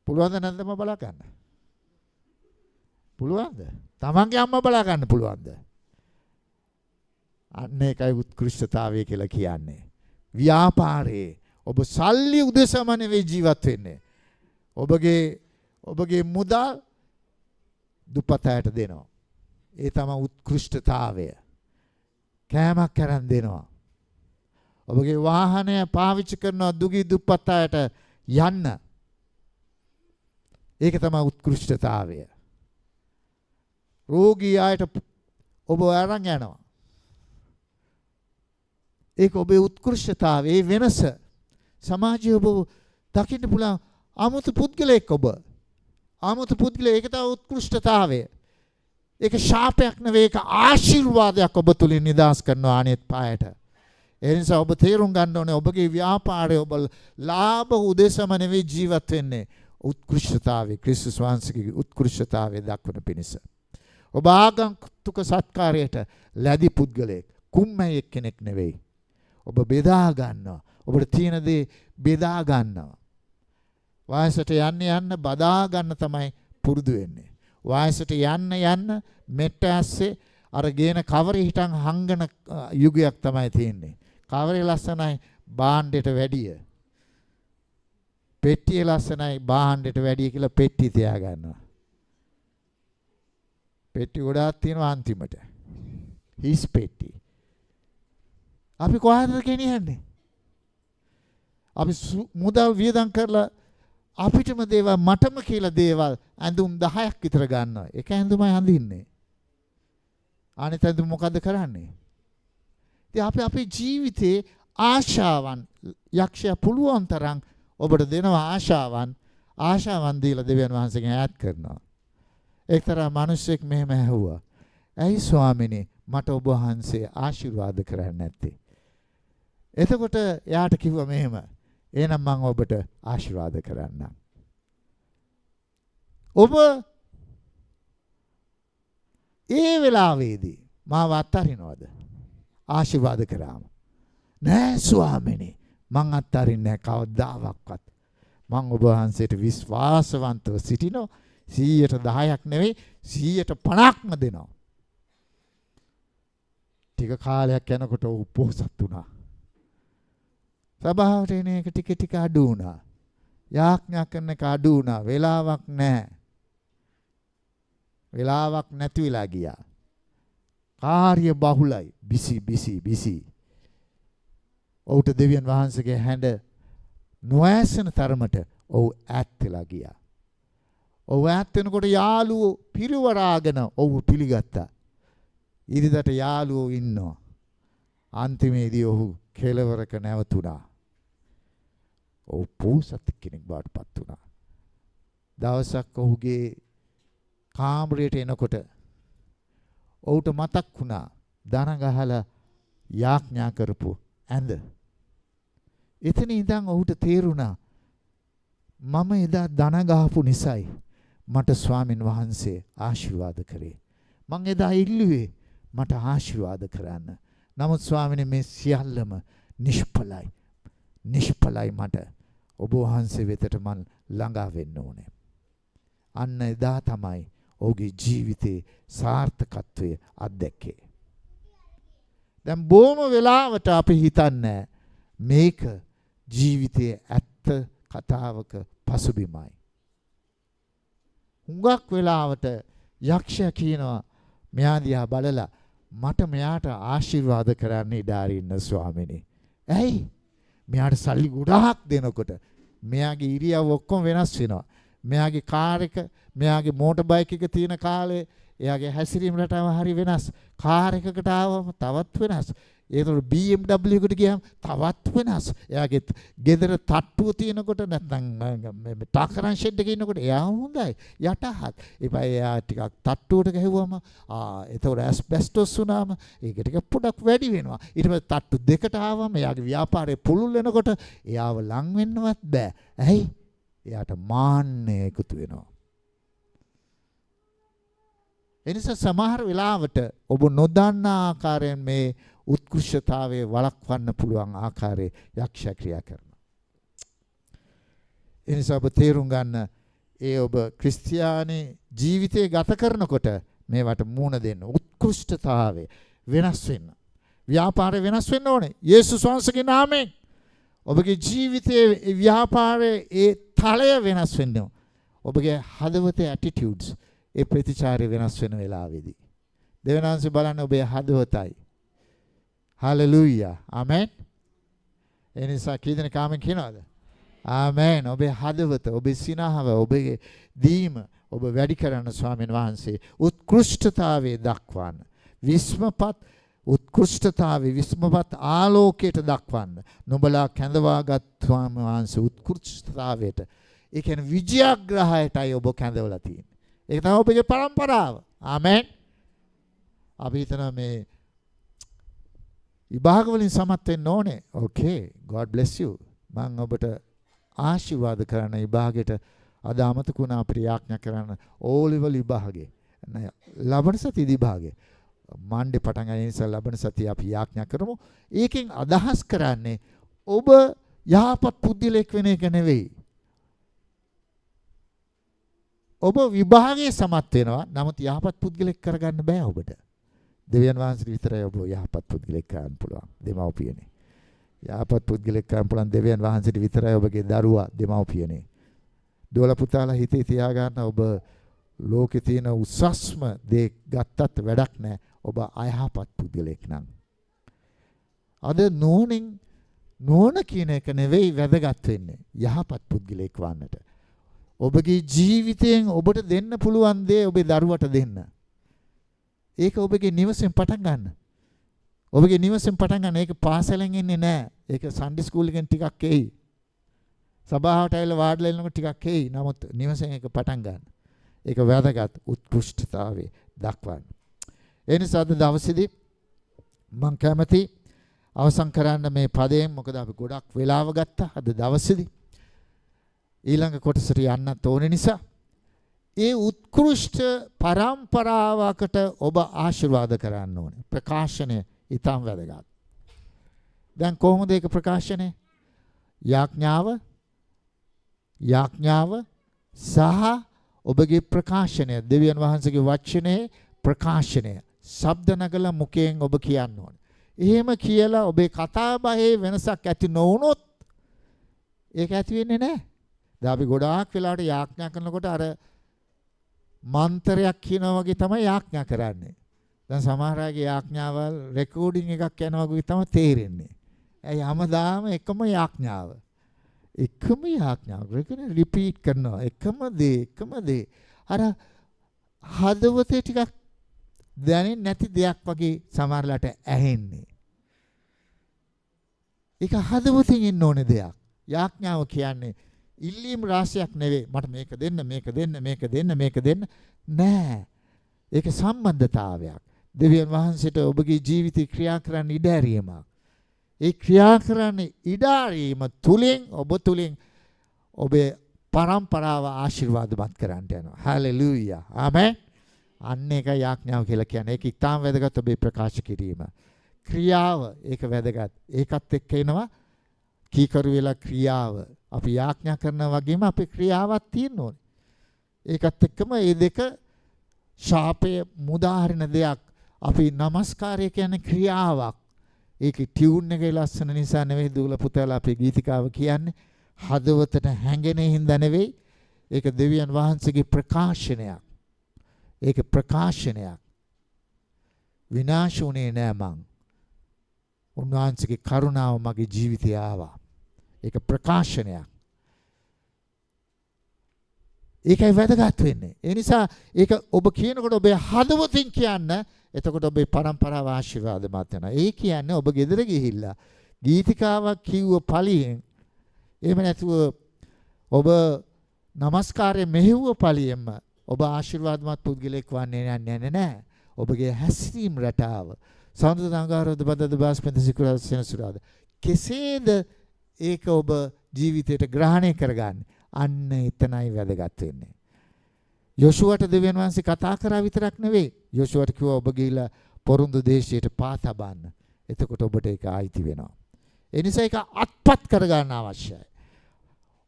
පුළුවන්ද නන්දම බලා ගන්න? පුළුවන්ද? තමන්ගේ අම්මා බලා ගන්න පුළුවන්ද? අන්න ඒකයි උත්කෘෂ්ඨතාවය කියලා කියන්නේ. ව්‍යාපාරේ ඔබ සල්ලි උදෙසම නෙවෙයි ජීවත් වෙන්නේ. ඔබගේ මුදල් දුප්පතයට දෙනවා. ඒ තමයි උත්කෘෂ්ඨතාවය. කෑමක් කරන් දෙනවා. ඔබගේ වාහනය පාවිච්චි කරනවා දුගී දුප්පත් අයට යන්න. ඒක තමයි උත්කෘෂ්ඨතාවය. රෝගී අයට ඔබ අරන් යනවා. ඒක ඔබේ උත්කෘෂ්ඨතාවය. ඒ වෙනස සමාජයේ ඔබ දකින්න පුළුවන් 아무තු පුද්ගලයෙක් ඔබ. 아무තු පුද්ගලයෙක්. ඒක තමයි උත්කෘෂ්ඨතාවය. ඒක ශාපයක් නෙවෙයි. ඒක ආශිර්වාදයක් ඔබ තුලින් නිදාස් කරනවා අනෙත් පායට. ඒ නිසා ඔබ තේරුම් ගන්න ඕනේ ඔබගේ ව්‍යාපාරය ඔබ ලාභ උදෙසම නෙවෙයි ජීවත් වෙන්නේ. උත්කෘෂ්ඨතාවය ක්‍රිස්තුස් වහන්සේගේ උත්කෘෂ්ඨතාවය දක්වන පිණිස. ඔබ ආගන්තුක සත්කාරයට ලැබි පුද්ගලයෙක්. කුම්මැයෙක් කෙනෙක් නෙවෙයි. ඔබ බෙදා ගන්නවා. ඔබට තියෙන දේ බෙදා ගන්නවා. වයසට යන්න බදා ගන්න තමයි පුරුදු වෙන්නේ. වයසට යන්න මෙට්ට ඇස්සේ අර ගේන කවරේ හිටන් හංගන යුගයක් තමයි තියෙන්නේ. කවරේ ලස්සනයි භාණ්ඩයට වැඩිය. පෙට්ටිය ලස්සනයි භාණ්ඩයට වැඩිය කියලා පෙට්ටිය තියා ගන්නවා. පෙට්ටි ගොඩාක් තියෙනවා අන්තිමට. හිස් පෙට්ටි. අපි කොහාටද ගෙනියන්නේ? අපි මුදල් වියදම් කරලා අපිටම දේවල් මටම කියලා දේවල් ඇඳුම් 10ක් විතර ගන්නවා. එක ඇඳුමයි අඳින්නේ. අනිත් ඇඳුම් මොකද්ද කරන්නේ? ඉතින් අපි අපේ ජීවිතේ ආශාවන් යක්ෂයා පුළුවන් තරම් ඔබට දෙනවා ආශාවන් දීලා දෙවියන් වහන්සේගෙන් ඈත් කරනවා. එක්තරා මිනිහෙක් මෙහෙම ඇහුවා. ඇයි ස්වාමිනේ මට ඔබ වහන්සේ ආශිර්වාද කරන්නේ නැත්තේ? එතකොට එයාට කිව්වා මෙහෙම. එහෙනම් මම ඔබට ආශිර්වාද කරන්නම්. ඔබ ඒ වෙලාවේදී මාව අත්හරිනවද? ආශිර්වාද කරාම. නෑ ස්වාමිනේ මං අත්හරින්නේ නැහැ කවදාවත්. මං ඔබ වහන්සේට විශ්වාසවන්තව සිටිනෝ 110ක් නෙවෙයි 150ක්ම දෙනවා. ටික කාලයක් යනකොට ਉਹ පොහසත් වුණා. සබාවට එන එක ටික අඩු වුණා. යාඥා කරන එක අඩු වුණා. වෙලාවක් නැහැ. වෙලාවක් නැති වෙලා ගියා. කාර්ය බහුලයි. බිසි. ඔහුට දෙවියන් වහන්සේගේ හැඬ නොඇසෙන තරමට ඔහු ඈත් වෙලා ගියා. ඔහු ඈත් වෙනකොට යාළුවෝ පිරිවරාගෙන ඔහු පිළිගත්තා. ඉරිදට යාළුවෝ ඉන්නවා. අන්තිමේදී ඔහු කෙලවරක නැවතුණා. ඔහු පොහොසත් කෙනෙක් බවට පත් වුණා. දවසක් ඔහුගේ කාමරයට එනකොට ඔහුට මතක් වුණා දන ගහලා යාඥා කරපු ඇඳ. එතන ඉඳන් ඔහුට තේරුණා මම එදා දන ගහපු නිසායි මට ස්වාමින් වහන්සේ ආශිර්වාද කරේ. මං එදා ඉල්ලුවේ මට ආශිර්වාද කරන්න. නමුත් ස්වාමිනේ මේ සියල්ලම නිෂ්ඵලයි මට. ඔබ වහන්සේ වෙතට මං ළඟා වෙන්න ඕනේ. අන්න එදා තමයි ඔහුගේ ජීවිතේ සාර්ථකත්වය අත්දැකේ. දැන් බොහොම වෙලාවට අපි හිතන්නේ මේක ජීවිතයේ ඇත්ත කතාවක පසුබිමයි. හුඟක් වෙලාවට යක්ෂයා කියනවා මෙයා දිහා බලලා මට මෙයාට ආශිර්වාද කරන්න ඉඩ අරින්න ස්වාමිනේ. ඇයි? මෙයාට සල්ලි ගොඩාක් දෙනකොට මෙයාගේ ඉරියව් ඔක්කොම වෙනස් වෙනවා. මෙයාගේ කාර් එක, මෙයාගේ මෝටර් බයික් එක තියෙන කාලේ එයාගේ හැසිරීම රටාව හරි වෙනස්. කාර් එකකට ආවම තවත් වෙනස්. ඒතකොට BMW එකට ගියාම තවත් වෙනස්. එයාගේ ගෙදර තට්ටුව තියෙනකොට නැත්නම් ටාකරන් ෂෙඩ් එකේ ඉන්නකොට එයා හොඳයි. යටහත්. එපා එයා ටිකක් තට්ටුවට ගහුවම ඒතකොට ඇස්බෙස්ටොස් වුණාම ඒක ටික පොඩක් වැඩි වෙනවා. ඊට පස්සේ තට්ටු දෙකට ආවම එයාගේ ව්‍යාපාරේ පුළුල් වෙනකොට එයාව ලං වෙන්නවත් බෑ. ඇයි? එයාට මාන්නය එකතු වෙනවා. එනිසා සමහර වෙලාවට ඔබ නොදන්නා ආකාරයෙන් මේ උත්කෘෂ්ඨතාවයේ වළක්වන්න පුළුවන් ආකාරයේ යක්ෂ ක්‍රියා කරනවා. එනිසා ඔබ තේරුම් ගන්න ඒ ඔබ ක්‍රිස්තියානි ජීවිතය ගත කරනකොට මේවට මුහුණ දෙන්න. උත්කෘෂ්ඨතාවය වෙනස් වෙන්න. ව්‍යාපාරය වෙනස් වෙන්න ඕනේ. යේසුස් වහන්සේගේ නාමයෙන් ඔබගේ ජීවිතයේ ව්‍යාපාරයේ ඒ තලය වෙනස් වෙන්න. ඔබගේ හදවතේ ඇටිටියුඩ්ස් ඒ ප්‍රතිචාරය වෙනස් වෙන වෙලාවේදී දෙවනාංශ බලන්න ඔබේ හදවතයි. හලෙලූයා. ආමෙන්. එනිසා කී දෙනෙක් ආමෙන් කියනවද? ආමෙන්. ඔබේ හදවත, ඔබේ සිනහව, ඔබේ දීම ඔබ වැඩි කරන ස්වාමීන් වහන්සේ උත්කෘෂ්ඨතාවයේ දක්වන්න. විස්මපත් උත්කෘෂ්ඨතාවයේ විස්මපත් ආලෝකයට දක්වන්න. නුඹලා කැඳවාගත් ස්වාමීන් වහන්සේ උත්කෘෂ්ඨතාවයට ඒ කියන්නේ විජයග්‍රහයටයි ඔබ කැඳවලා තියෙන්නේ. ඒක තමයි ඔබගේ પરම්පරාව. ආමෙන්. අපි හිතන මේ විභාග වලින් සමත් වෙන්න ඕනේ. ඕකේ. God bless you. මම ඔබට ආශිර්වාද කරන විභාගෙට අද අමතක වුණා අපිට යාඥා කරන්න O level විභාගේ. ලබන සති විභාගේ. මණ්ඩේ පටන් ගන්න නිසා ලබන සතිය අපි යාඥා කරමු. ඒකෙන් අදහස් කරන්නේ ඔබ යහපත් පුද්ගලෙක් වෙන එක නෙවෙයි. ඔබ විභාගයේ සමත් වෙනවා. නමුත් යහපත් පුද්ගලෙක් කරගන්න බෑ ඔබට. දෙවියන් වහන්සේ විතරයි ඔබ යහපත් පුද්ගලෙක් කරන්න පුළුවන්. දෙමව්පියනේ. යහපත් පුද්ගලෙක් කරන්න පුළුවන් දෙවියන් වහන්සේට විතරයි ඔබගේ දරුවා දෙමව්පියනේ. දෝල පුතාලා හිතේ තියාගන්න ඔබ ලෝකේ තියෙන උසස්ම දේ ගත්තත් වැඩක් නැහැ. ඔබ අයහපත් පුද්ගලෙක් නම්. අද නෝන කියන එක නෙවෙයි වැදගත් වෙන්නේ. යහපත් පුද්ගලෙක් වන්නට. ඔබගේ ජීවිතයෙන් ඔබට දෙන්න පුළුවන් දේ ඔබේ දරුවට දෙන්න. ඒක ඔබගේ නිවසෙන් පටන් ගන්න. ඔබගේ නිවසෙන් පටන් ගන්න. ඒක පාසලෙන් එන්නේ නැහැ. ඒක සන්ඩේ ස්කූල් එකෙන් ටිකක් එයි. සභාවට ඇවිල්ලා වාඩිලා ඉන්නකොට ටිකක් එයි. නමුත් නිවසෙන් ඒක පටන් ගන්න. ඒක වැදගත් උත්කෘෂ්ඨතාවයේ දක්වන්න. ඒ නිසා අද දවසේදී මම කැමති අවසන් කරන්න මේ පදයෙන්. මොකද අපි ගොඩක් වෙලාව ගත්තා අද දවසේදී. ඊළඟ කොටසට යන්නත් ඕන නිසා ඒ උත්කෘෂ්ඨ පරම්පරාවකට ඔබ ආශිර්වාද කරන්න ඕනේ. ප්‍රකාශනය ඊටම වැදගත්. දැන් කොහොමද ඒක ප්‍රකාශනය? යාඥාව සහ ඔබගේ ප්‍රකාශනය, දෙවියන් වහන්සේගේ වචනේ ප්‍රකාශනය, ශබ්ද නගලා මුඛයෙන් ඔබ කියන්න ඕනේ. එහෙම කියලා ඔබේ කතා බහේ වෙනසක් ඇති නොවුනොත් ඒක ඇති වෙන්නේ නැහැ. දැන් අපි ගොඩාක් වෙලාවට යාඥා කරනකොට අර මන්ත්‍රයක් කියනවා වගේ තමයි යාඥා කරන්නේ. දැන් සමහර අයගේ යාඥාවල් රෙකෝඩින් එකක් යනවා වගේ තමයි තේරෙන්නේ. ඇයි හැමදාම එකම යාඥාව. රිපීට් කරනවා. එකම දේ. අර හදවතේ ටිකක් දැනෙන්නේ නැති දෙයක් වගේ සමහරලාට ඇහෙන්නේ. ඒක හදවතින් එන්න ඕනේ දෙයක්. යාඥාව කියන්නේ ඉල්ලීම් රාශියක් නෙවෙයි. මට මේක දෙන්න නෑ. ඒක සම්බන්ධතාවයක්. දෙවියන් වහන්සේට ඔබගේ ජීවිතේ ක්‍රියා කරන්න ඉඩ ඇරීමක්. ඒ ක්‍රියා කරන්නේ ඉඩ ඇරීම තුලින් ඔබේ පරම්පරාව ආශිර්වාදවත් කරන්න යනවා. හalleluya. ආමෙන්. අන්න ඒක යාඥාව කියලා කියන්නේ. ඒක ඉතාම වැදගත් ඔබේ ප්‍රකාශ කිරීම. ක්‍රියාව ඒක වැදගත්. ඒකත් එක්ක එනවා කීකරු වෙලා ක්‍රියාව. අපි යාඥා කරනා වගේම අපේ ක්‍රියාවක් තියෙන්න ඕනේ. ඒකත් එක්කම මේ දෙක ශාපය මුදාහරින දෙයක්. අපි নমස්කාරය කියන්නේ ක්‍රියාවක්. ඒකේ ටියුන් එකේ ලස්සන නිසා නෙවෙයි දූල පුතලා අපේ ගීතිකාව කියන්නේ. හදවතට හැඟෙන හින්දා නෙවෙයි. ඒක දෙවියන් වහන්සේගේ ප්‍රකාශනයක්. ඒක ප්‍රකාශනයක්. විනාශුනේ නෑ මං. උන්වහන්සේගේ කරුණාව මගේ ජීවිතේ ආවා. ඒක ප්‍රකාශනයක්. ඒකයි වැදගත් වෙන්නේ. ඒ නිසා ඒක ඔබ කියනකොට ඔබේ හදවතින් කියන්න. එතකොට ඔබේ පරම්පරාව ආශිර්වාදමත් වෙනවා. ඒ කියන්නේ ඔබ ගෙදර ගිහිල්ලා ගීතිකාවක් කිව්ව පළියෙන් එහෙම නැතුව ඔබ নমස්කාරය මෙහෙව්ව පළියෙම ඔබ ආශිර්වාදමත් පුද්ගලෙක් වන්නේ නැහැ. ඔබගේ හැසිරීම රටාව සඳුදාංගාරෝද බදද බාස්පෙන්ද සිකුරාද සෙනසුරාද කෙසේද ඒක ඔබ ජීවිතයට ග්‍රහණය කරගන්නේ? අන්න එතනයි වැදගත් වෙන්නේ. යොෂුවට දෙවියන් වහන්සේ කතා කරා විතරක් නෙවෙයි. යොෂුවට කිව්වා ඔබ ගිහිලා පොරුන්දු දේශයට පාතබන්න. එතකොට ඔබට ඒක ආයිති වෙනවා. ඒ නිසා ඒක අත්පත් කරගන්න අවශ්‍යයි.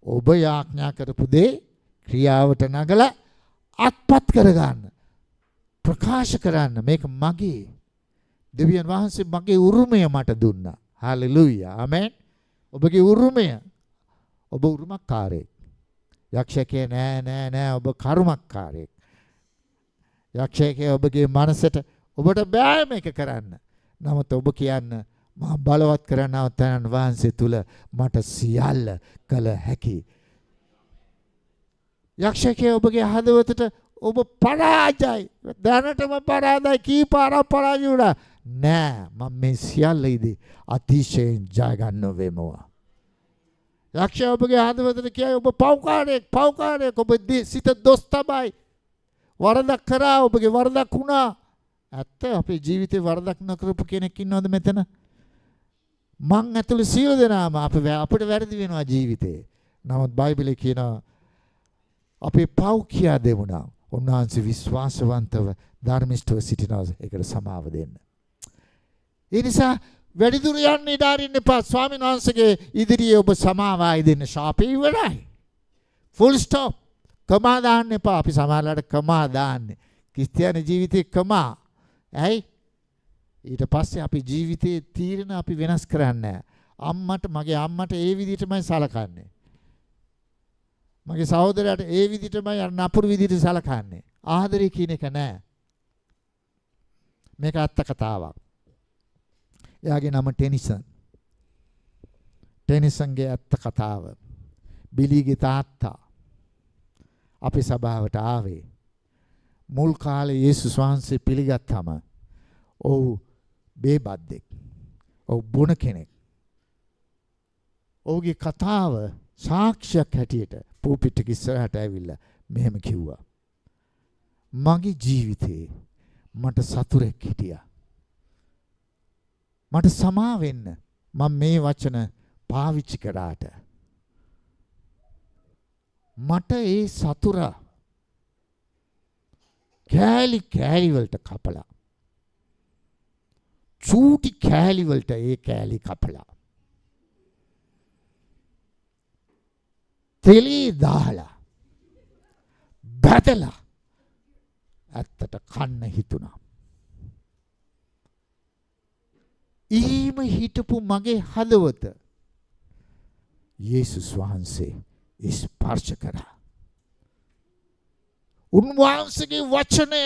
ඔබ යාඥා කරපු දේ ක්‍රියාවට නගලා අත්පත් කරගන්න. ප්‍රකාශ කරන්න. මේක මගේ. දෙවියන් වහන්සේ මගේ උරුමය මට දුන්නා. හalleluya. ආමෙන්. ඔබගේ උරුමය. ඔබ උරුමකාරයෙක්. යක්ෂකේ නෑ ඔබ කර්මකාරයෙක්. යක්ෂකේ ඔබගේ මනසට ඔබට බෑ මේක කරන්න. නමුත් ඔබ කියන්න මා බලවත් කරනව තනන් වහන්සේ තුල මට සියල්ල කළ හැකි. යක්ෂකේ ඔබගේ හදවතට ඔබ පරාජය. දැනටම පරාජය කීපාරක් පරාජය වුණා. නෑ මම මේ සියල්ල ඉදී අතිශයින් ජය ගන්න වෙමවා. යක්ෂයා ඔබගේ හදවතට කියයි ඔබ පව්කාරයෙක් ඔබ සිත දොස් තමයි. වරදක් කරා ඔබගේ වරදක් වුණා. ඇත්ත අපේ ජීවිතේ වරදක් නොකරපු කෙනෙක් ඉන්නවද මෙතන? මං ඇතුළේ සියලු දෙනාම අපිට වැරදි වෙනවා ජීවිතේ. නමුත් බයිබලයේ කියනවා අපේ පව් කියා දෙමුණා. උන්වහන්සේ විශ්වාසවන්තව ධර්මිෂ්ඨව සිටිනවා ඒකට සමාව දෙන්න. ඒ නිසා වැඩි දුර යන්න ඉඩ අරින්න එපා. ස්වාමීන් වහන්සේගේ ඉදිරියේ ඔබ සමාවයි දෙන්න. ශාපේ ඉවරයි. Full stop. කමා දාන්න එපා. අපි සමහරලාට කමා දාන්නේ. ක්‍රිස්තියානි ජීවිතේ කමා. ඇයි? ඊට පස්සේ අපි ජීවිතේ තීරණ අපි වෙනස් කරන්නේ මගේ අම්මට ඒ විදිහටමයි සලකන්නේ. මගේ සහෝදරයාට ඒ විදිහටමයි අර නපුරු විදිහට සලකන්නේ. ආදරය කියන එක නෑ. මේක අත්ත කතාවක්. එයාගේ නම ටෙනිසන්. ටෙනිසන්ගේ අත්ත කතාව. බිලීගේ තාත්තා අපේ සභාවට ආවේ. මුල් කාලේ යේසුස් වහන්සේ පිළිගත්තම ඔව් බේබද්දෙක්. ඔව් බොන කෙනෙක්. ඔහුගේ කතාව සාක්ෂියක් හැටියට පූපිට් ඉස්සරහට ඇවිල්ලා මෙහෙම කිව්වා. මගේ ජීවිතේ මට සතුරෙක් හිටියා. මට සමා වෙන්න මම මේ වචන පාවිච්චි කරාට මට ඒ සතුරා කෑලි වලට කපලා චූටි කෑලි වලට ඒ කෑලි කපලා තෙලේ දාලා බදලා ඇත්තට කන්න හිතුණා. ඊම හිටපු මගේ හදවත යේසුස් වහන්සේ ස්පර්ශ කරා. උන්වහන්සේගේ වචනය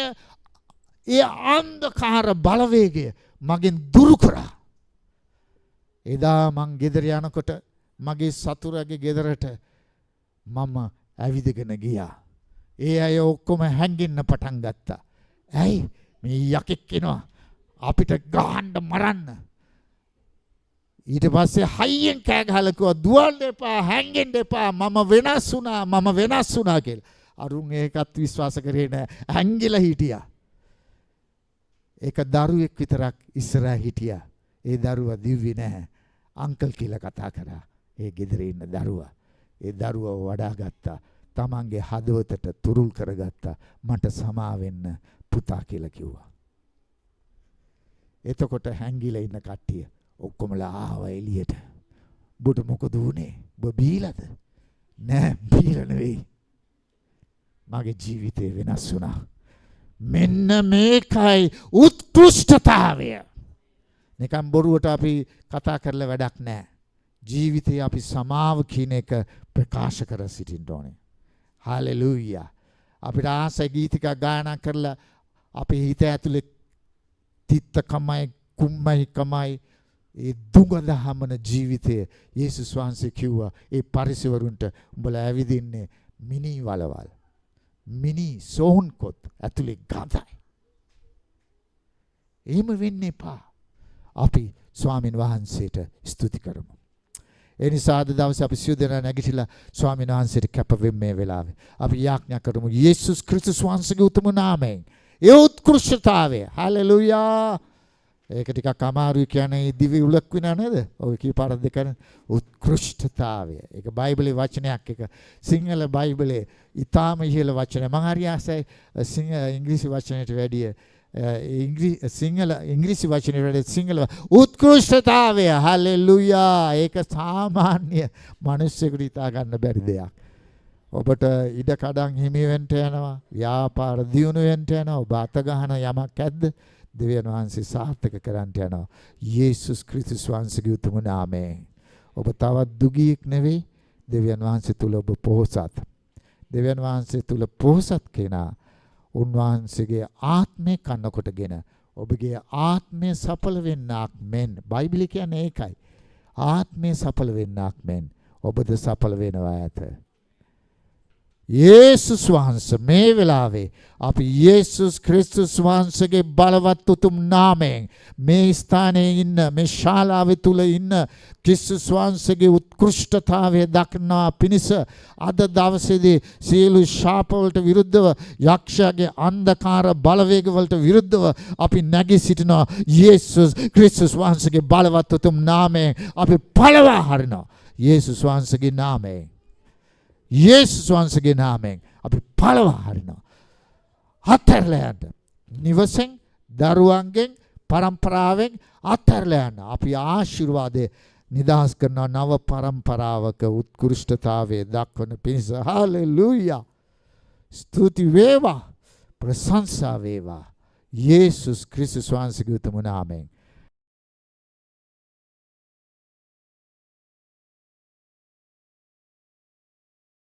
ඒ අන්ධකාර බලවේගය මගෙන් දුරු කරා. එදා මං ගෙදර යනකොට මගේ සතුරගේ ගෙදරට මම ඇවිදගෙන ගියා. ඒ අය ඔක්කොම හැංගෙන්න පටන් ගත්තා. ඇයි මේ යකෙක් එනවා අපිට ගහන්න මරන්න. ඊට පස්සේ හයියෙන් කෑ ගහලා කිව්වා දුවන්න එපා හැංගෙන්න එපා මම වෙනස් වුණා කියලා. අරුන් ඒකත් විශ්වාස කරේ නෑ. හැංගිලා හිටියා. ඒක දරුවෙක් විතරක් ඉස්සරහා හිටියා. ඒ දරුවා දිව්වේ නැහැ. අංකල් කියලා කතා කරා. ඒ ගෙදර ඉන්න දරුවා. ඒ දරුවා වඩා ගත්තා. තමන්ගේ හදවතට තුරුල් කරගත්තා. මට සමා වෙන්න පුතා කියලා කිව්වා. එතකොට හැංගිලා ඉන්න කට්ටිය ඔක්කොමලා ආවා එළියට. ඔබට මොකද වුනේ? ඔබ බීලාද? නෑ බීලා නෙවෙයි. මගේ ජීවිතේ වෙනස් වුණා. මෙන්න මේකයි උත්කෘෂ්ඨතාවය. නිකම් බොරුවට අපි කතා කරලා වැඩක් නැහැ. ජීවිතේ අපි සමාව කියන එක ප්‍රකාශ කර සිටින්න ඕනේ. හාලෙලූයා. අපිට ආසයි ගීතික ගායනා කරලා අපේ හිත ඇතුලේ තිත්තකමයි කුම්මයිකමයි ඒ දුගඳහමන ජීවිතය යේසුස් වහන්සේ කිව්වා ඒ පරිසවරුන්ට උඹලා ඇවිදින්නේ මිනි වලවල්. මිනි සෝන්කොත් ඇතුලේ ගඳයි. එහෙම වෙන්න එපා. අපි ස්වාමින් වහන්සේට ස්තුති කරමු. ඒ නිසා අද දවසේ අපි සියලු දෙනා නැගිටලා ස්වාමින් වහන්සේට කැප වෙමු මේ වෙලාවේ. අපි යාඥා කරමු යේසුස් ක්‍රිස්තුස් වහන්සේගේ උතුම් නාමයෙන්. ඒ උත්කෘෂ්ඨතාවය. හalleluya. ඒක ටිකක් අමාරුයි කියන්නේ දිවි උලක් විනා නේද? ඔය කීපාර දෙකන උත්කෘෂ්ඨතාවය. ඒක බයිබලයේ වචනයක්. ඒක සිංහල බයිබලයේ ඊටාම ඉහළ වචන. මම හරි ආසයි ඉංග්‍රීසි වචනයට වැඩිය ඉංග්‍රීසි වචනේ වැඩි සිංහල උත්කෘෂ්ඨතාවය. හalleluya. ඒක සාමාන්‍ය මිනිස්සුන්ට හිතා ගන්න බැරි දෙයක්. ඔබට ඉඩ කඩන් හිමි වෙන්න යනවා. ව්‍යාපාර දියුණු වෙන්න යනවා. ඔබ අත ගන්න යමක් ඇද්ද? දෙවියන් වහන්සේ සාර්ථක කරන්න යනවා. යේසුස් ක්‍රිස්තුස් වහන්සේගේ උතුම් නාමයෙන්. ඔබ තවත් දුගියෙක් නෙවෙයි. දෙවියන් වහන්සේ තුල ඔබ පොහොසත්. දෙවියන් වහන්සේ තුල පොහොසත් කෙනා උන්වහන්සේගේ ආත්මය කන්නකොටගෙන ඔබගේ ආත්මය සඵල වෙන්නක් මෙන්. බයිබලය කියන්නේ ඒකයි. ආත්මය සඵල වෙන්නක් මෙන් ඔබද සඵල වෙනවා ඇත. යේසුස් වහන්සේ මේ වෙලාවේ අපි යේසුස් ක්‍රිස්තුස් වහන්සේගේ බලවත් උතුම් නාමයෙන් මේ ස්ථානයේ ඉන්න මේ ශාලාවේ තුල ඉන්න ක්‍රිස්තුස් වහන්සේගේ උත්කෘෂ්ඨතාවය දක්නා පිණිස අද දවසේදී සියලු ශාප වලට විරුද්ධව යක්ෂයාගේ අන්ධකාර බලවේග වලට විරුද්ධව අපි නැගී සිටිනවා. යේසුස් ක්‍රිස්තුස් වහන්සේගේ බලවත් උතුම් නාමයෙන් අපි පළවා හරිනවා. යේසුස් වහන්සේගේ නාමයෙන් යේසුස් වහන්සේගේ නාමයෙන් අපි පළවා හරිනවා. අත්හැරලා යන්න. නිවසෙන්, දරුවන්ගෙන්, පරම්පරාවෙන් අත්හැරලා යන්න. අපි ආශිර්වාදේ නිදහස් කරන නව පරම්පරාවක උත්කෘෂ්ඨතාවයේ දක්වන පිණිස හalleluya. ස්තුති වේවා. ප්‍රශංසා වේවා. යේසුස් ක්‍රිස්තුස් වහන්සේගේ උතුම් නාමයෙන්.